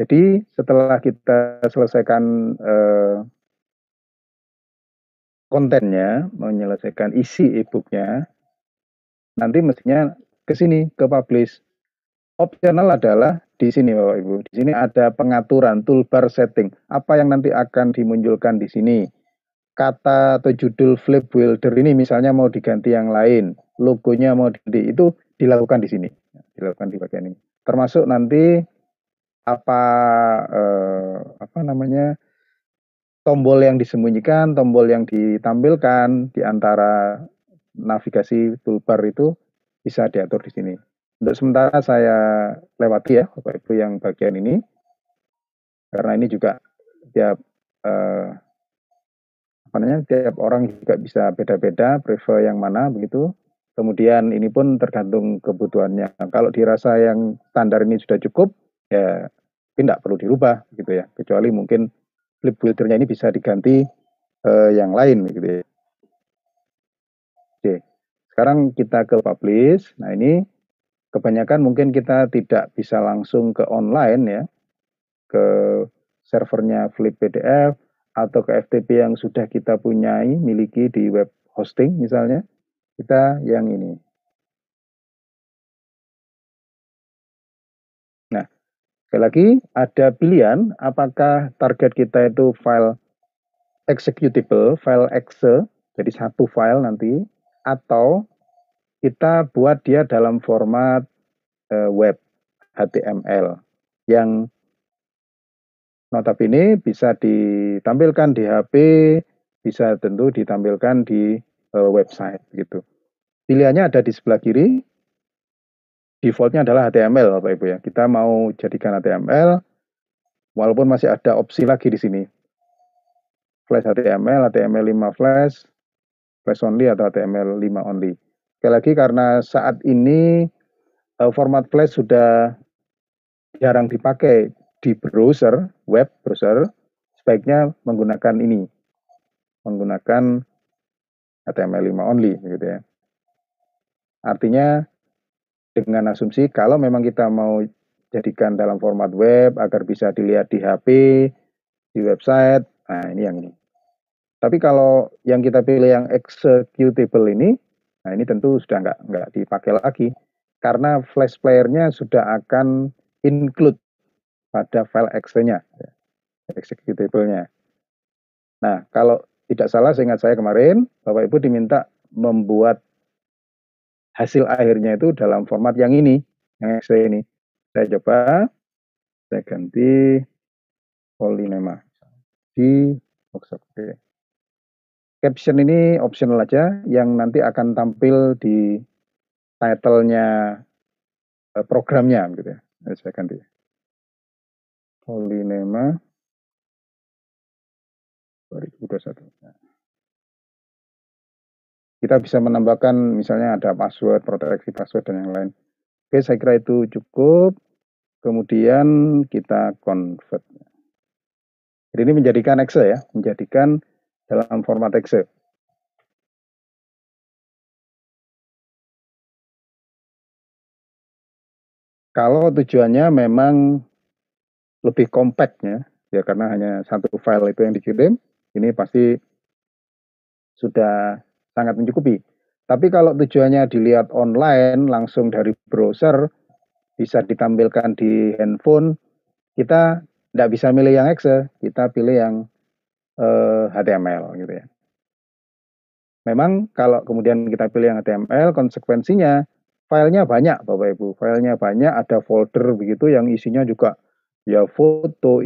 Jadi setelah kita selesaikan kontennya, menyelesaikan isi e-booknya, nanti mestinya ke sini, ke publish. Optional adalah di sini Bapak Ibu. Di sini ada pengaturan toolbar setting. Apa yang nanti akan dimunculkan di sini. Kata atau judul flip builder ini misalnya mau diganti yang lain, logonya mau diganti, itu dilakukan di sini. Dilakukan di bagian ini. Termasuk nanti apa namanya tombol yang disembunyikan, tombol yang ditampilkan di antara navigasi toolbar itu bisa diatur di sini. Untuk sementara saya lewati ya Bapak Ibu yang bagian ini, karena ini juga tiap tiap orang juga bisa beda-beda prefer yang mana begitu. Kemudian ini pun tergantung kebutuhannya. Kalau dirasa yang standar ini sudah cukup, ya tidak perlu dirubah gitu ya. Kecuali mungkin flip buildernya ini bisa diganti yang lain gitu ya. Oke, sekarang kita ke publish. Nah ini kebanyakan mungkin kita tidak bisa langsung ke online ya, ke servernya Flip PDF atau ke FTP yang sudah kita punyai, miliki di web hosting misalnya, kita yang ini. Nah, sekali lagi ada pilihan apakah target kita itu file executable, file exe, jadi satu file nanti, atau kita buat dia dalam format web HTML yang notabene bisa ditampilkan di HP, bisa tentu ditampilkan di website gitu. Pilihannya ada di sebelah kiri. Defaultnya adalah HTML Bapak Ibu ya. Kita mau jadikan HTML walaupun masih ada opsi lagi di sini. Flash HTML, HTML5 flash, flash only atau HTML5 only. Sekali sekali lagi karena saat ini format flash sudah jarang dipakai di browser, web browser, sebaiknya menggunakan ini, menggunakan HTML5 only, gitu ya. Artinya dengan asumsi kalau memang kita mau jadikan dalam format web agar bisa dilihat di HP, di website, nah ini yang ini. Tapi kalau yang kita pilih yang executable ini, nah ini tentu sudah nggak dipakai lagi karena flash player-nya sudah akan include pada file exe-nya, executable-nya. Nah, kalau tidak salah, seingat saya kemarin, Bapak Ibu diminta membuat hasil akhirnya itu dalam format yang ini, yang exe ini. Saya coba, saya ganti Polynema di workshop. Oke. Caption ini optional aja, yang nanti akan tampil di title-nya programnya, gitu ya. Saya ganti. Polynema 2021. Kita bisa menambahkan misalnya ada password, proteksi password, dan yang lain. Oke, saya kira itu cukup. Kemudian kita convert. Jadi ini menjadikan exe ya, menjadikan dalam format exe. Kalau tujuannya memang lebih kompaknya, ya karena hanya satu file itu yang dikirim, ini pasti sudah sangat mencukupi. Tapi kalau tujuannya dilihat online, langsung dari browser, bisa ditampilkan di handphone, kita tidak bisa milih yang exe, kita pilih yang HTML gitu ya. Memang kalau kemudian kita pilih yang HTML, konsekuensinya filenya banyak Bapak Ibu, filenya banyak, ada folder begitu yang isinya juga ya foto,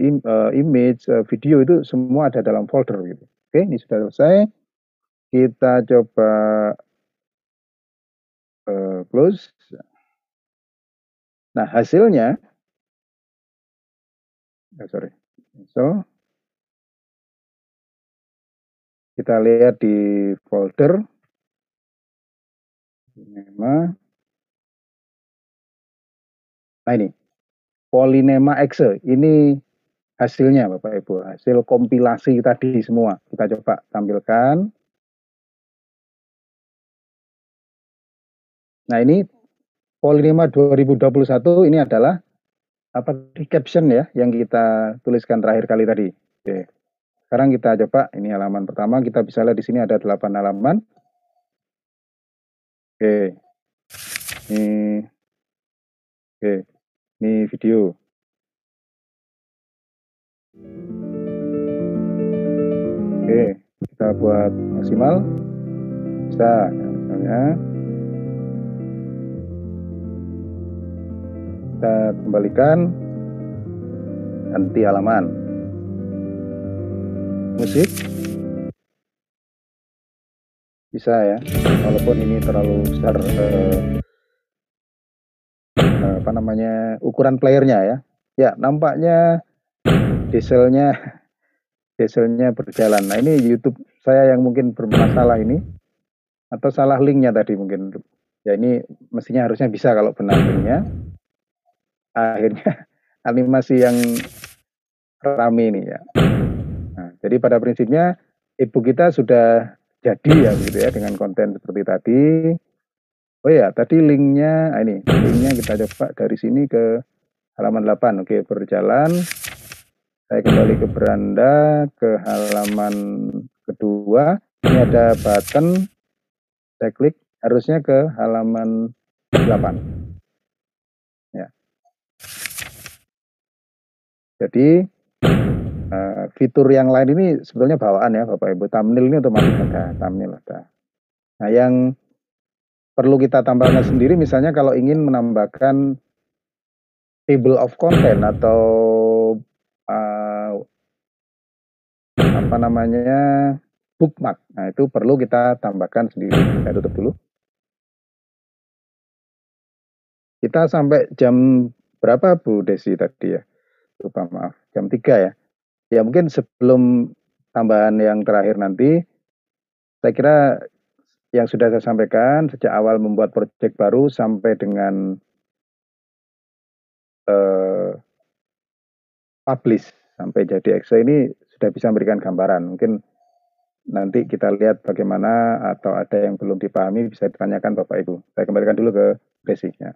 image, video itu semua ada dalam folder gitu. Oke, ini sudah selesai. Kita coba close. Nah hasilnya, so kita lihat di folder. Nah ini, Polynema exe, ini hasilnya Bapak Ibu, hasil kompilasi tadi semua. Kita coba tampilkan. Nah ini Polynema 2021 ini adalah apa di caption ya yang kita tuliskan terakhir kali tadi. Oke. Sekarang kita coba, ini halaman pertama, kita bisa lihat di sini ada 8 halaman. Oke. Ini video. Oke, kita buat maksimal. Bisa, misalnya. Kita kembalikan. Ganti halaman. Musik. Bisa ya, walaupun ini terlalu besar apa namanya ukuran playernya ya. Ya, nampaknya dieselnya berjalan. Nah, ini YouTube saya yang mungkin bermasalah ini atau salah linknya tadi mungkin. Ya ini mestinya harusnya bisa kalau benar linknya. Akhirnya animasi yang rame ini ya. Nah, jadi pada prinsipnya ebook kita sudah jadi ya gitu ya dengan konten seperti tadi. Oh ya, tadi linknya, ini linknya kita coba dari sini ke halaman 8. Oke, berjalan. Saya kembali ke beranda, ke halaman kedua. Ini ada button, saya klik, harusnya ke halaman 8. Ya. Jadi fitur yang lain ini sebetulnya bawaan ya Bapak Ibu. Thumbnail ini otomatis ada, thumbnail ada. Nah, yang perlu kita tambahkan sendiri misalnya kalau ingin menambahkan table of content atau apa namanya bookmark. Nah, itu perlu kita tambahkan sendiri. Saya tutup dulu. Kita sampai jam berapa Bu Desi tadi ya? Lupa, maaf. Jam 3 ya. Ya mungkin sebelum tambahan yang terakhir nanti, saya kira yang sudah saya sampaikan sejak awal membuat proyek baru sampai dengan publish sampai jadi EXE ini sudah bisa memberikan gambaran. Mungkin nanti kita lihat bagaimana atau ada yang belum dipahami bisa ditanyakan Bapak Ibu. Saya kembalikan dulu ke basicnya.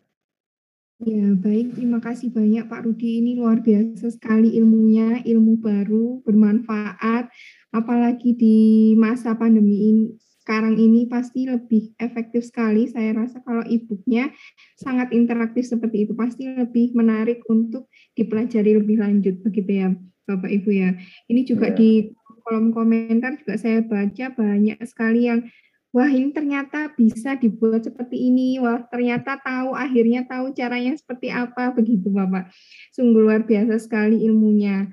Ya, baik. Terima kasih banyak Pak Rudi. Ini luar biasa sekali ilmunya, ilmu baru, bermanfaat. Apalagi di masa pandemi ini, sekarang ini pasti lebih efektif sekali. Saya rasa kalau e-booknya sangat interaktif seperti itu, pasti lebih menarik untuk dipelajari lebih lanjut, begitu ya Bapak Ibu ya. Ini juga Ya. di kolom komentar juga saya baca banyak sekali yang wah ini ternyata bisa dibuat seperti ini, wah ternyata akhirnya tahu caranya seperti apa, begitu Bapak. Sungguh luar biasa sekali ilmunya.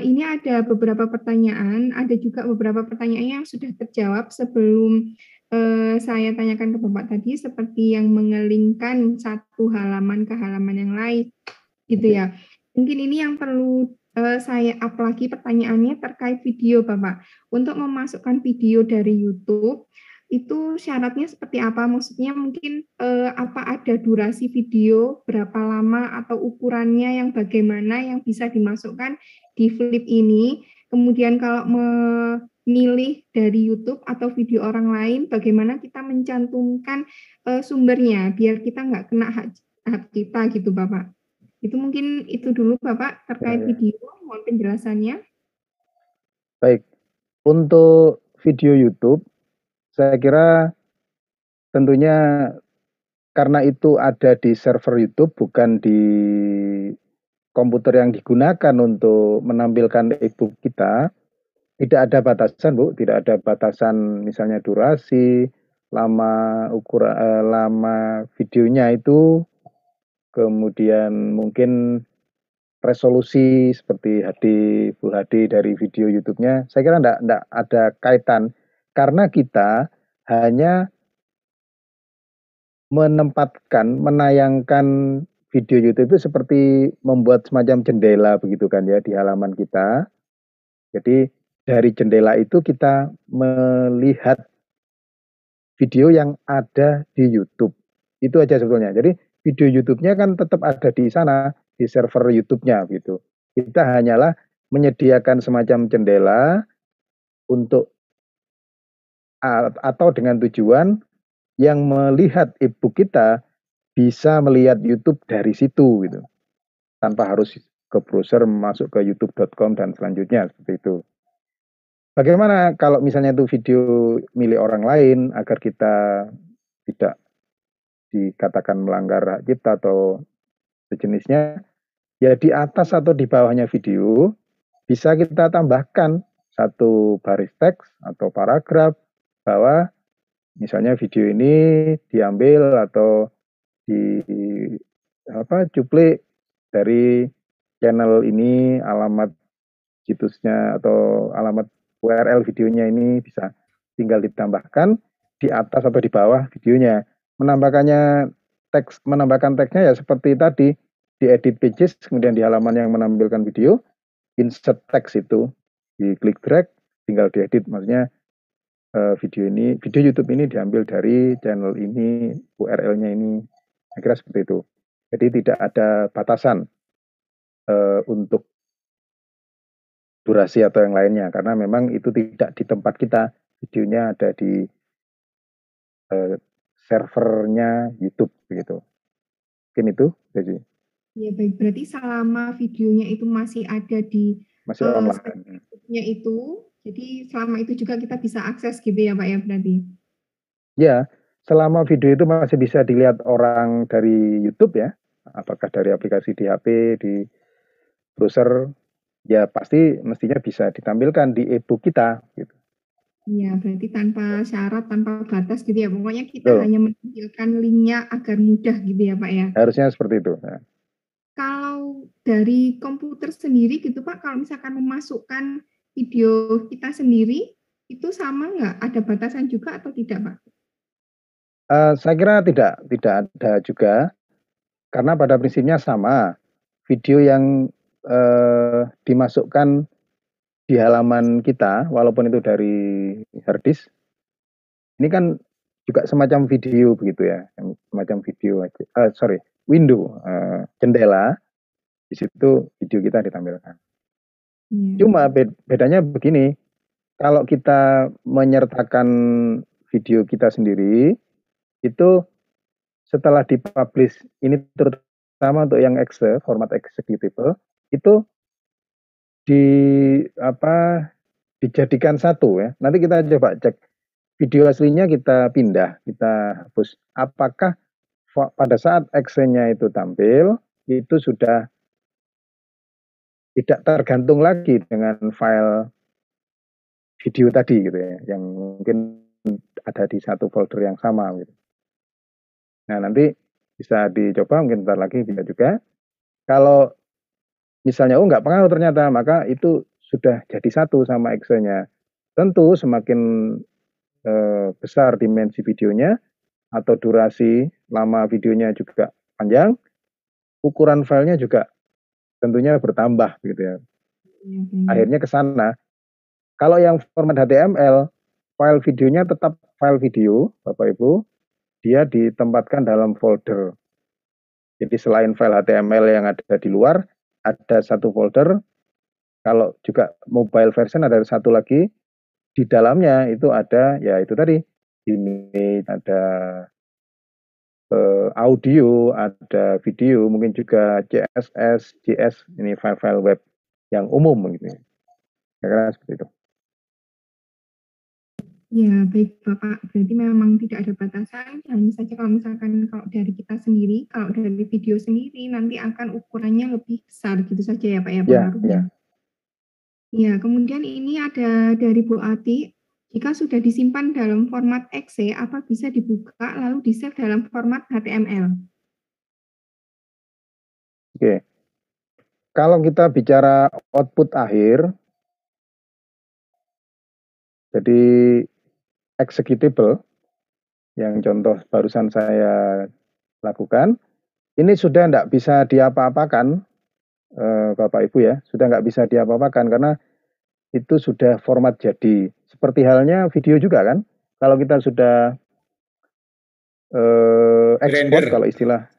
Ini ada beberapa pertanyaan, ada juga beberapa pertanyaan yang sudah terjawab sebelum saya tanyakan ke Bapak tadi, seperti yang mengelingkan satu halaman ke halaman yang lain, gitu ya. Mungkin ini yang perlu saya up lagi pertanyaannya terkait video Bapak. Untuk memasukkan video dari YouTube, itu syaratnya seperti apa? Maksudnya mungkin apa ada durasi video, berapa lama atau ukurannya yang bagaimana yang bisa dimasukkan di Flip ini. Kemudian kalau memilih dari YouTube atau video orang lain, bagaimana kita mencantumkan sumbernya biar kita nggak kena hak kita gitu Bapak. Itu mungkin itu dulu Bapak terkait video, mohon penjelasannya. Baik, untuk video YouTube, saya kira tentunya karena itu ada di server YouTube, bukan di komputer yang digunakan untuk menampilkan e-book kita, tidak ada batasan, Bu. Tidak ada batasan misalnya durasi, lama videonya itu, kemudian mungkin resolusi seperti HD, Full HD dari video YouTube-nya. Saya kira enggak ada kaitan karena kita hanya menayangkan video YouTube itu seperti membuat semacam jendela begitu kan ya di halaman kita. Jadi dari jendela itu kita melihat video yang ada di YouTube. Itu aja sebetulnya. Jadi video YouTube-nya kan tetap ada di sana, di server YouTube-nya gitu. Kita hanyalah menyediakan semacam jendela untuk atau dengan tujuan yang melihat e-book kita bisa melihat YouTube dari situ gitu. Tanpa harus ke browser masuk ke youtube.com dan selanjutnya seperti itu. Bagaimana kalau misalnya itu video milik orang lain agar kita tidak dikatakan melanggar hak cipta atau sejenisnya, ya di atas atau di bawahnya video bisa kita tambahkan satu baris teks atau paragraf bahwa misalnya video ini diambil atau cuplik dari channel ini, alamat situsnya atau alamat URL videonya ini bisa tinggal ditambahkan di atas atau di bawah videonya. Menambahkan teksnya ya seperti tadi, di edit pages, kemudian di halaman yang menampilkan video, insert text itu, di klik drag, tinggal diedit, maksudnya video YouTube ini diambil dari channel ini, URL-nya ini, saya kira seperti itu. Jadi tidak ada batasan untuk durasi atau yang lainnya, karena memang itu tidak di tempat kita, videonya ada di servernya YouTube begitu. Mungkin itu, jadi Ya baik, berarti selama videonya itu masih ada di masih online. YouTube-nya itu, jadi selama itu juga kita bisa akses gitu ya Pak ya berarti? Ya, selama video itu masih bisa dilihat orang dari YouTube ya, apakah dari aplikasi di HP, di browser, ya pasti mestinya bisa ditampilkan di e-book kita gitu. Iya, berarti tanpa syarat, tanpa batas gitu ya. Pokoknya kita Betul. hanya menampilkan linknya agar mudah gitu ya Pak ya. Harusnya seperti itu. Ya. Kalau dari komputer sendiri gitu Pak, kalau misalkan memasukkan video kita sendiri, itu sama nggak? Ada batasan juga atau tidak Pak? Saya kira tidak ada juga, karena pada prinsipnya sama. Video yang dimasukkan di halaman kita, walaupun itu dari harddisk, ini kan juga semacam video begitu ya, semacam video window, jendela. Di situ video kita ditampilkan. Cuma bedanya begini, kalau kita menyertakan video kita sendiri, itu setelah dipublish, ini terutama untuk yang format executable, itu dijadikan satu ya. Nanti kita coba cek video aslinya, kita pindah, kita hapus. Apakah pada saat exe-nya itu tampil, itu sudah tidak tergantung lagi dengan file video tadi gitu ya, yang mungkin ada di satu folder yang sama gitu. Nah, nanti bisa dicoba, mungkin bentar lagi bisa juga. Kalau misalnya nggak pengaruh ternyata, maka itu sudah jadi satu sama exe-nya. Tentu semakin besar dimensi videonya atau durasi lama videonya juga panjang, ukuran filenya juga tentunya bertambah gitu ya. Akhirnya ke sana. Kalau yang format HTML, file videonya tetap file video, Bapak Ibu, dia ditempatkan dalam folder. Jadi selain file HTML yang ada di luar, ada satu folder. Kalau juga mobile version ada satu lagi. Di dalamnya itu ada, ya itu tadi, image, ada audio, ada video, mungkin juga CSS, JS, ini file-file web yang umum gitu ya. Kira-kira seperti itu. Ya, baik Bapak. Berarti memang tidak ada batasan, hanya saja kalau misalkan kalau dari kita sendiri, kalau dari video sendiri nanti akan ukurannya lebih besar gitu saja ya Pak ya pengaruhnya. Ya, kemudian ini ada dari Bu Ati, jika sudah disimpan dalam format exe, apa bisa dibuka lalu di-save dalam format HTML? Oke. Kalau kita bicara output akhir, jadi executable, yang contoh barusan saya lakukan, ini sudah tidak bisa diapa-apakan, Bapak Ibu ya, sudah nggak bisa diapa-apakan karena itu sudah format jadi. Seperti halnya video juga kan, kalau kita sudah ekspor, kalau istilah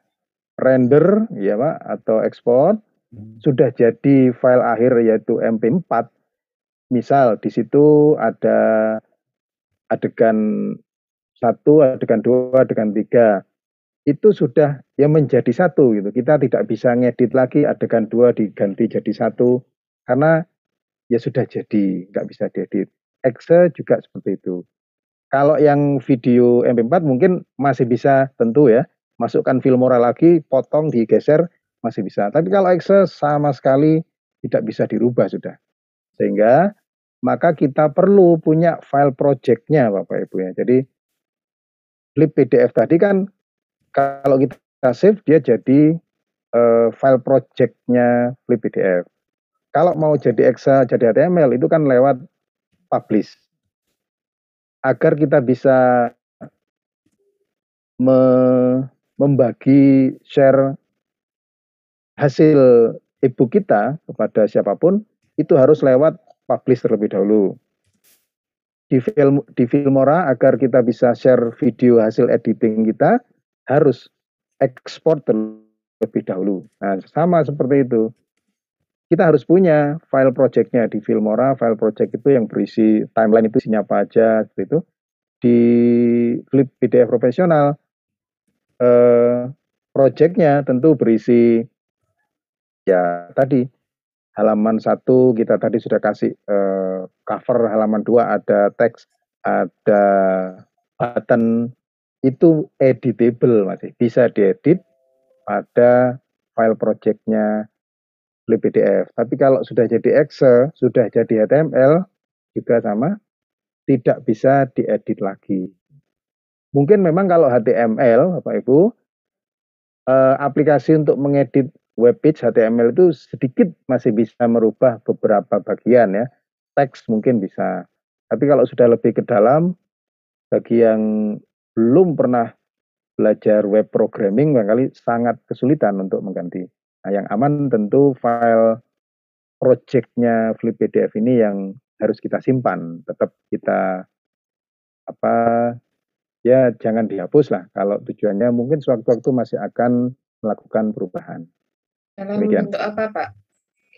render ya Pak, atau ekspor, sudah jadi file akhir yaitu MP4. Misal di situ ada adegan 1, adegan 2, adegan 3. Itu sudah ya menjadi satu gitu. Kita tidak bisa ngedit lagi adegan 2 diganti jadi satu karena ya sudah jadi, nggak bisa diedit. Exe juga seperti itu. Kalau yang video MP4 mungkin masih bisa tentu ya, masukkan Filmora lagi, potong, digeser, masih bisa. Tapi kalau exe sama sekali tidak bisa dirubah sudah. Sehingga maka kita perlu punya file project-nya Bapak Ibu ya. Jadi flip PDF tadi kan kalau kita save dia jadi file project-nya flip PDF. Kalau mau jadi exe, jadi HTML itu kan lewat publish. Agar kita bisa membagi share hasil e-book kita kepada siapapun, itu harus lewat publish terlebih dahulu. Di Filmora agar kita bisa share video hasil editing kita, harus ekspor terlebih dahulu. Nah, sama seperti itu. Kita harus punya file project-nya di Filmora. File project itu yang berisi timeline, itu isinya apa aja, seperti itu. Di Flip PDF Profesional, project-nya tentu berisi ya tadi halaman 1 kita tadi sudah kasih cover, halaman 2 ada teks, ada button, itu editable, masih bisa diedit pada file project-nya Flip PDF. Tapi kalau sudah jadi exe, sudah jadi HTML, juga sama, tidak bisa diedit lagi. Mungkin memang kalau HTML, Bapak Ibu, aplikasi untuk mengedit webpage HTML itu sedikit masih bisa merubah beberapa bagian ya. Teks mungkin bisa. Tapi kalau sudah lebih ke dalam, bagi yang belum pernah belajar web programming, barangkali sangat kesulitan untuk mengganti. Nah, yang aman tentu file project-nya Flip PDF ini yang harus kita simpan. Tetap kita ya jangan dihapus lah. Kalau tujuannya mungkin sewaktu-waktu masih akan melakukan perubahan. Dalam Demikian. bentuk apa, Pak?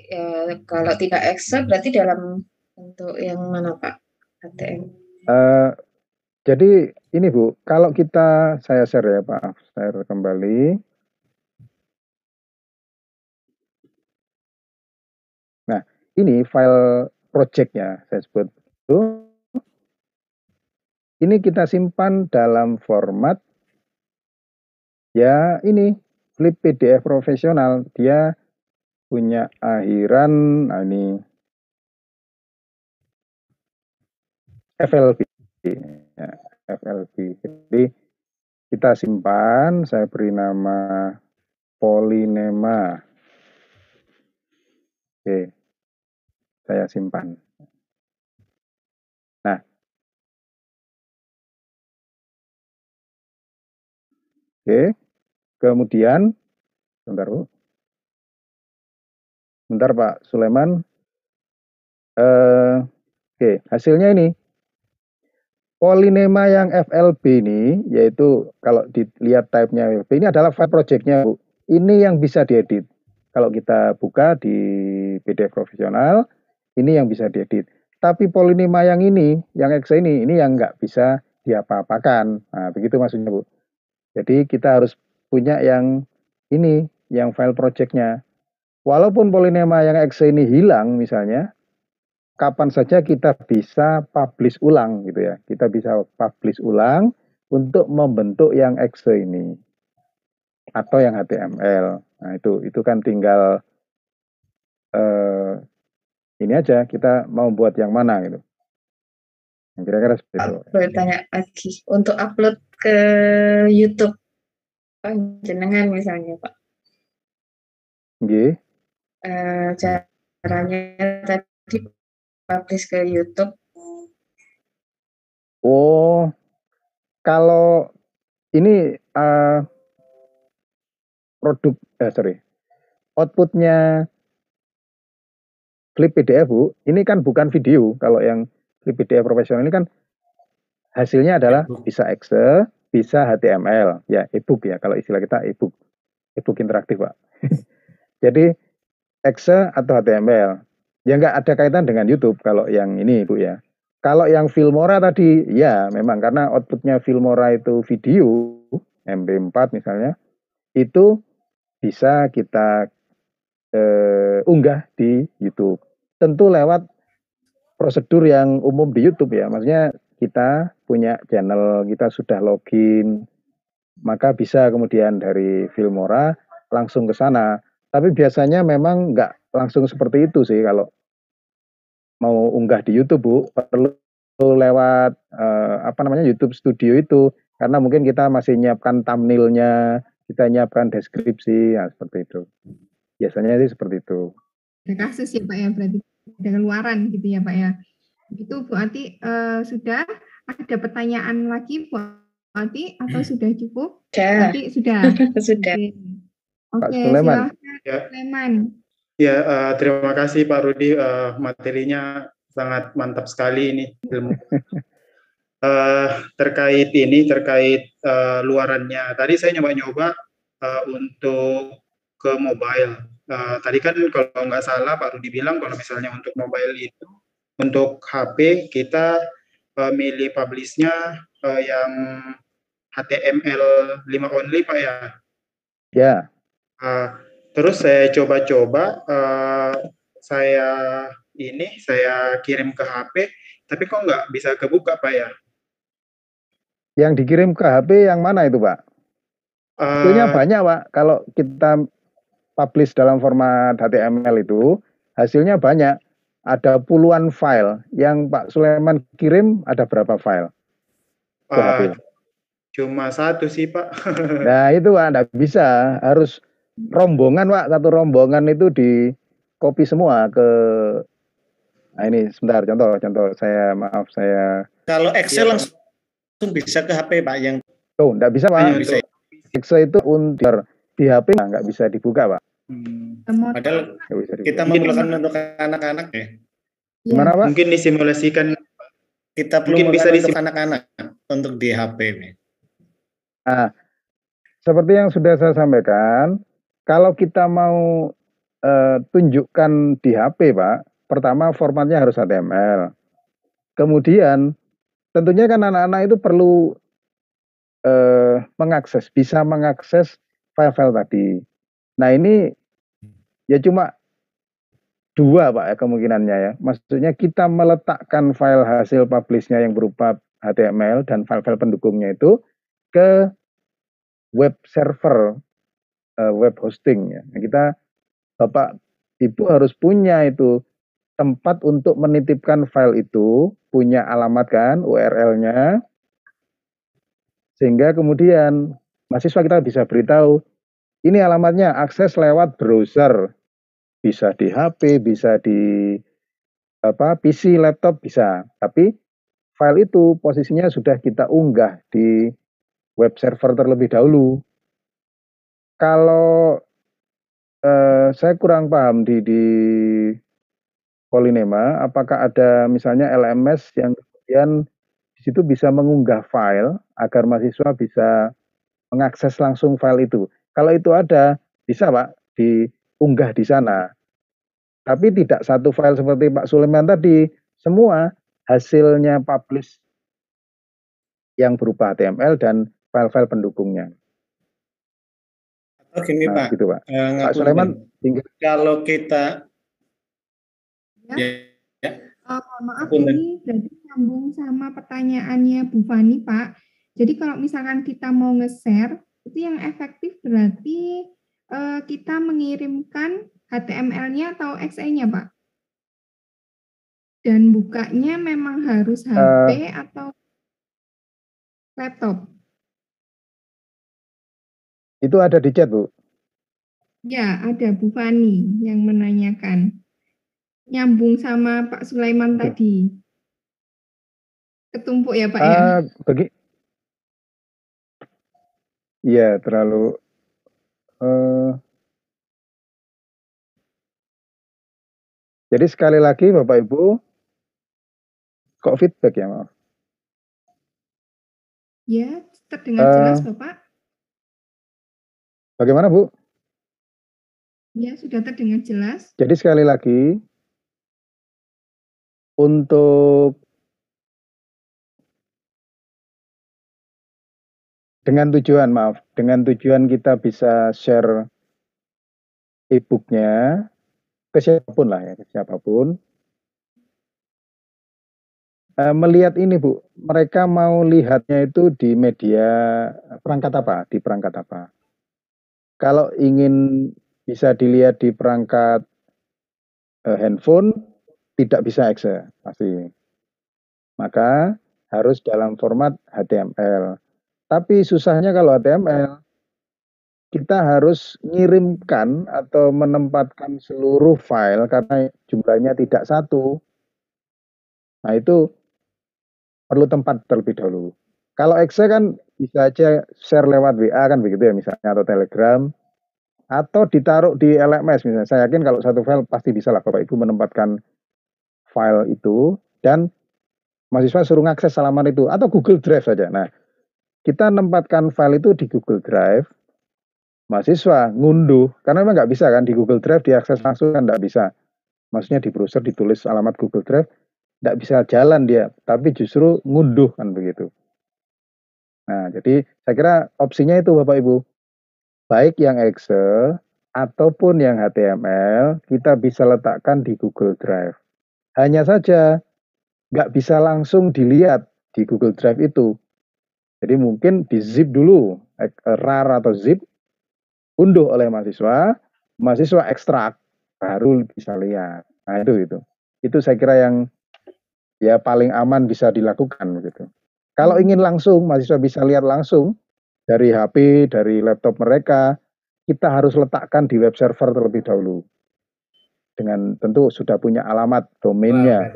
Ya, kalau tidak Excel berarti dalam bentuk yang mana, Pak? ATM. Jadi ini Bu, kalau saya share ya Pak, share kembali. Nah, ini file project-nya saya sebut itu. Ini kita simpan dalam format ya ini flip PDF profesional. Dia punya akhiran, nah ini FLP. Ya, FLP. Jadi kita simpan, saya beri nama Polinema. Oke, saya simpan. Nah, oke, kemudian, bentar Bu. Bentar Pak Sulaiman. Oke, hasilnya ini. Polinema yang FLB ini, yaitu kalau dilihat type-nya FLB, ini adalah file project-nya Bu. Ini yang bisa diedit. Kalau kita buka di PDF profesional, ini yang bisa diedit. Tapi Polinema yang ini, yang exe ini yang nggak bisa diapa-apakan. Nah, begitu maksudnya Bu. Jadi kita harus punya yang ini, yang file project-nya. Walaupun Polinema yang exe ini hilang misalnya, kapan saja kita bisa publish ulang gitu ya. Kita bisa publish ulang untuk membentuk yang exe ini atau yang HTML. Nah, itu kan tinggal ini aja kita mau buat yang mana gitu. Kira-kira seperti itu. Boleh tanya lagi untuk upload ke YouTube jenengan misalnya, Pak. Nggih. Caranya tadi publish ke YouTube. Oh, kalau ini outputnya Flip PDF Bu, ini kan bukan video. Kalau yang Flip PDF profesional ini kan hasilnya adalah bisa exe, bisa HTML, ya e-book ya. Kalau istilah kita e-book interaktif Pak. Jadi exe atau HTML, ya nggak ada kaitan dengan YouTube kalau yang ini Bu ya. Kalau yang Filmora tadi, ya memang karena outputnya Filmora itu video, MP4 misalnya, itu bisa kita unggah di YouTube. Tentu lewat prosedur yang umum di YouTube ya. Maksudnya kita punya channel, kita sudah login, maka bisa kemudian dari Filmora langsung ke sana. Tapi biasanya memang nggak langsung seperti itu sih kalau mau unggah di YouTube Bu. Perlu lewat YouTube Studio itu. Karena mungkin kita masih nyiapkan thumbnailnya, kita nyiapkan deskripsi, ya seperti itu. Biasanya sih seperti itu. Ada kasus ya Pak ya, berarti ada keluaran gitu ya Pak ya. Itu Bu Ati sudah ada pertanyaan lagi Bu Ati atau sudah cukup? Sudah. Sudah. Sudah. Oke, Sulaiman. Ya. Sulaiman. Ya, terima kasih Pak Rudi, materinya sangat mantap sekali ini ilmu. Terkait luarannya. Tadi saya nyoba-nyoba untuk ke mobile. Tadi kan kalau nggak salah Pak Rudi bilang kalau misalnya untuk mobile itu, untuk HP kita milih publish-nya yang HTML 5 only Pak ya? Ya. Terus saya coba-coba, saya kirim ke HP, tapi kok nggak bisa kebuka Pak ya? Yang dikirim ke HP yang mana itu Pak? Hasilnya banyak Pak. Kalau kita publish dalam format HTML itu, hasilnya banyak. Ada puluhan file. Yang Pak Sulaiman kirim ada berapa file ke HP? Cuma satu sih Pak. Nah itu Pak, nggak bisa. Harus rombongan Pak. Satu rombongan itu di copy semua ke... Nah ini sebentar, contoh. Saya... Kalau Excel langsung bisa ke HP Pak yang... Oh, nggak bisa Pak. Bisa. Excel itu untuk di HP nggak bisa dibuka Pak. Padahal kita menggunakan untuk anak-anak ya. Gimana Pak? Mungkin disimulasikan kita Mungkin bisa perlu untuk anak-anak untuk di HP. Nah, seperti yang sudah saya sampaikan, kalau kita mau tunjukkan di HP, Pak, pertama formatnya harus HTML. Kemudian tentunya kan anak-anak itu perlu bisa mengakses file-file tadi. Nah, ini ya cuma dua, Pak, ya kemungkinannya ya. Maksudnya kita meletakkan file hasil publish-nya yang berupa HTML dan file-file pendukungnya itu ke web server, web hosting ya. Nah, kita Bapak Ibu harus punya itu tempat untuk menitipkan file itu, punya alamat kan, URL-nya, sehingga kemudian mahasiswa kita bisa beritahu, ini alamatnya, akses lewat browser, bisa di HP, bisa di PC, laptop, bisa. Tapi file itu posisinya sudah kita unggah di web server terlebih dahulu. Kalau saya kurang paham di Polinema, apakah ada misalnya LMS yang kemudian di situ bisa mengunggah file agar mahasiswa bisa mengakses langsung file itu. Kalau itu ada, bisa Pak, diunggah di sana. Tapi tidak satu file seperti Pak Sulaiman tadi, semua hasilnya publish yang berupa HTML dan file-file pendukungnya. Oh gini Nah, Pak, gitu Pak. Pak Sulaiman, kalau kita maaf ini berarti sambung sama pertanyaannya Bu Fani, Pak. Jadi kalau misalkan kita mau nge-share, itu yang efektif berarti kita mengirimkan HTML-nya atau XE-nya, Pak? Dan bukanya memang harus HP atau laptop? Itu ada di chat, Bu? Ya, ada Bu Fani yang menanyakan. Nyambung sama Pak Sulaiman tadi. Ketumpuk ya Pak ya? Iya, terlalu jadi sekali lagi Bapak Ibu, kok feedback ya, maaf. Ya, terdengar jelas Bapak. Bagaimana Bu? Ya, sudah terdengar jelas. Jadi sekali lagi, untuk dengan tujuan kita bisa share e-booknya ke siapapun lah ya, ke siapapun. Melihat ini Bu, mereka mau lihatnya itu di media perangkat apa? Di perangkat apa? Kalau ingin bisa dilihat di perangkat handphone, tidak bisa exe pasti. Maka harus dalam format HTML. Tapi susahnya kalau HTML, kita harus ngirimkan atau menempatkan seluruh file karena jumlahnya tidak satu. Nah itu perlu tempat terlebih dahulu. Kalau exe kan bisa aja share lewat WA kan begitu ya misalnya, atau Telegram, atau ditaruh di LMS misalnya. Saya yakin kalau satu file pasti bisa lah Bapak Ibu menempatkan file itu dan mahasiswa suruh ngakses halaman itu, atau Google Drive saja. Nah, kita menempatkan file itu di Google Drive, mahasiswa ngunduh, karena memang nggak bisa kan di Google Drive diakses langsung kan nggak bisa. Maksudnya di browser ditulis alamat Google Drive, nggak bisa jalan dia, tapi justru ngunduh kan begitu. Nah, jadi saya kira opsinya itu Bapak Ibu, baik yang Excel ataupun yang HTML, kita bisa letakkan di Google Drive. Hanya saja nggak bisa langsung dilihat di Google Drive itu. Jadi mungkin di zip dulu, RAR atau zip, unduh oleh mahasiswa ekstrak, baru bisa lihat. Nah itu. Itu saya kira yang ya paling aman bisa dilakukan gitu. Kalau ingin langsung, mahasiswa bisa lihat langsung dari HP, dari laptop mereka, kita harus letakkan di web server terlebih dahulu. Dengan tentu sudah punya alamat domainnya.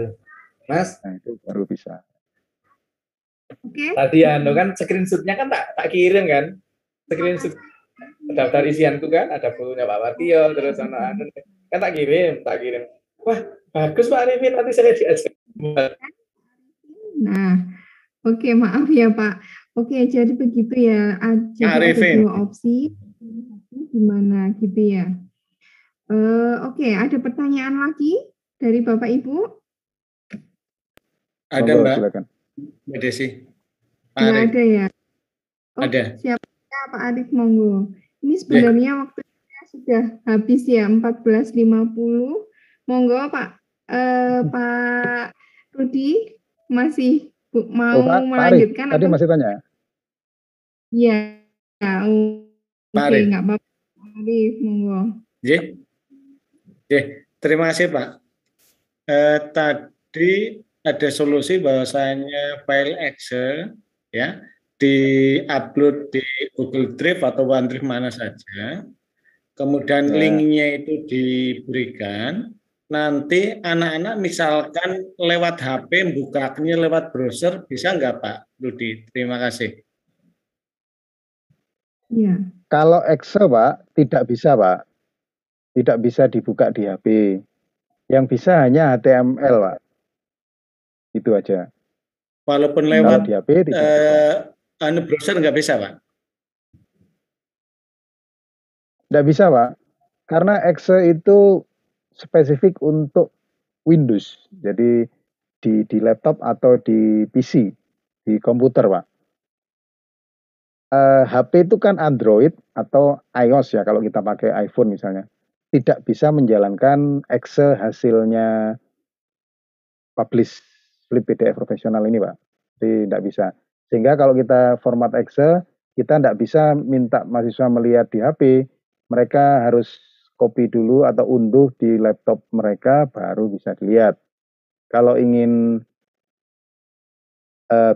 Mas, nah itu baru bisa. Tadi kan screenshotnya kan tak kirim kan, screenshot daftar isianku kan, ada bukunya Pak Wartio, terus kan tak kirim. Wah bagus Pak Arifin, nanti saya diajak. Nah, oke, maaf ya Pak. Oke, jadi begitu ya. Jadi ada Arifin. 2 opsi. Gimana gitu ya. Oke, ada pertanyaan lagi dari Bapak Ibu? Ada Monggo, Mbak, silakan. Mbak Desi. Pak Nggak Arif. ada ya? Oh, Ada. siapa Pak Arif, monggo. Ini sebenarnya waktunya sudah habis ya, 14.50. Monggo Pak Pak Rudi masih mau Pak Arif, melanjutkan tadi atau? masih tanya. Iya. Pak Oke, Arif. nggak apa-apa. Pak Arif, monggo. Terima kasih Pak. Tadi ada solusi bahwasanya file Excel ya di-upload di Google Drive atau OneDrive mana saja. Kemudian Ya. linknya itu diberikan. Nanti anak-anak misalkan lewat HP bukanya lewat browser, bisa nggak Pak Rudi? Terima kasih. Iya. Kalau Excel, Pak, tidak bisa, Pak. Tidak bisa dibuka di HP. Yang bisa hanya HTML, Pak. Itu aja. Walaupun Kalau lewat di HP tidak. browser nggak bisa Pak? Tidak bisa, Pak. Karena Excel itu spesifik untuk Windows. Jadi di laptop atau di PC, di komputer, Pak. HP itu kan Android atau iOS ya, kalau kita pakai iPhone misalnya. Tidak bisa menjalankan Excel hasilnya publish flip PDF profesional ini, Pak. Jadi tidak bisa. Sehingga kalau kita format Excel, kita tidak bisa minta mahasiswa melihat di HP. Mereka harus copy dulu atau unduh di laptop mereka, baru bisa dilihat. Kalau ingin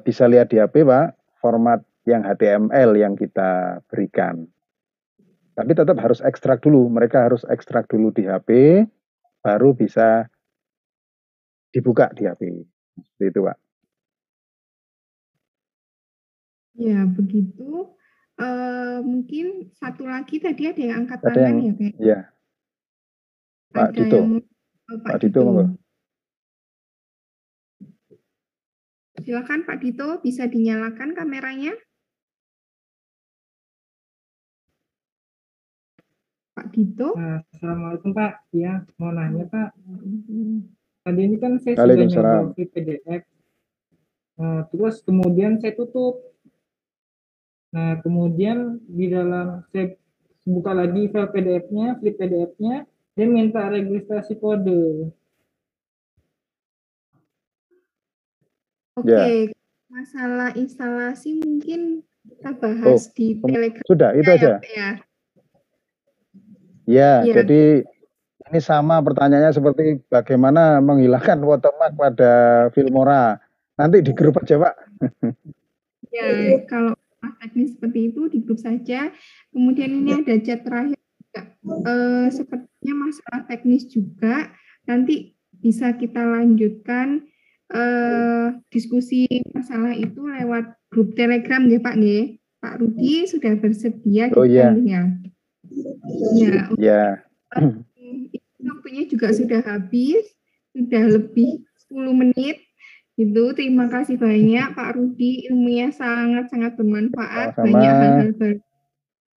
bisa lihat di HP, Pak, format yang HTML yang kita berikan. Tapi tetap harus ekstrak dulu. Mereka harus ekstrak dulu di HP, baru bisa dibuka di HP. Seperti itu, Pak. Ya, begitu. Mungkin satu lagi tadi ada yang angkat Ada tangan yang, ya, Kak? ya, Pak Ada Dito. yang Pak Dito, monggo. Silakan Pak Dito, bisa dinyalakan kameranya? Pak Dito. Assalamualaikum Pak. Ya, mau nanya Pak. Tadi ini kan saya sudah Waalaikumsalam. nyoba PDF. Terus kemudian saya tutup. Nah, kemudian di dalam saya buka lagi file PDF-nya, flip PDF-nya, dia minta registrasi kode. Oke, Ya. masalah instalasi mungkin kita bahas di Telegram. Sudah, itu aja. Ya. Ya, Ya. jadi ini sama pertanyaannya seperti bagaimana menghilangkan watermark pada Filmora. Nanti di grup aja, Pak. Ya, kalau teknis seperti itu di grup saja. Kemudian ini ada chat terakhir juga. Sepertinya masalah teknis juga. Nanti bisa kita lanjutkan diskusi masalah itu lewat grup Telegram ya Pak nih. Pak Rudi sudah bersedia Oh iya. Ya. Ya. Waktunya juga sudah habis, sudah lebih 10 menit. Itu terima kasih banyak Pak Rudi, ilmunya sangat-sangat bermanfaat. Sama-sama. Banyak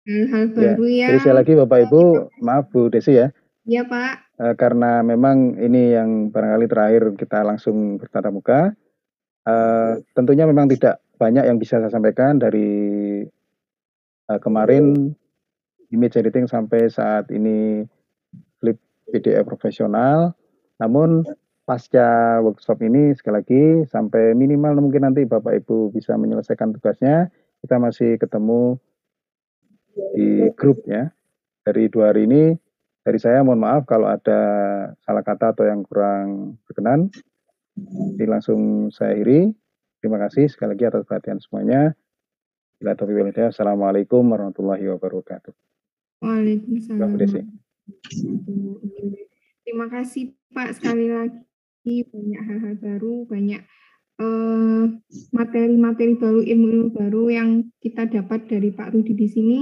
hal-hal baru ya. Jadi sekali lagi Bapak Ibu, maaf Bu Desi ya. Iya Pak. Karena memang ini yang barangkali terakhir kita langsung bertatap muka. Tentunya memang tidak banyak yang bisa saya sampaikan dari kemarin image editing sampai saat ini flip PDF profesional. Namun pasca workshop ini sekali lagi sampai minimal mungkin nanti Bapak Ibu bisa menyelesaikan tugasnya, kita masih ketemu di grup ya. Dari 2 hari ini dari saya mohon maaf kalau ada salah kata atau yang kurang berkenan. Jadi langsung saya akhiri. Terima kasih sekali lagi atas perhatian semuanya. Bila taufiq wal hidayah. Assalamualaikum warahmatullahi wabarakatuh. Waalaikumsalam. Terima kasih Pak sekali lagi, banyak hal-hal baru, banyak materi-materi baru, ilmu-ilmu baru yang kita dapat dari Pak Rudi di sini.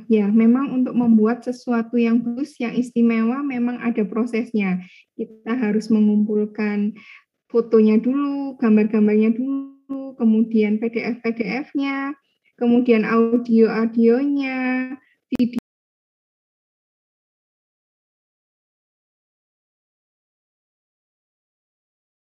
Ya, memang untuk membuat sesuatu yang bagus, yang istimewa, memang ada prosesnya. Kita harus mengumpulkan fotonya dulu, gambar-gambarnya dulu, kemudian PDF-PDF-nya, kemudian audio-audionya, video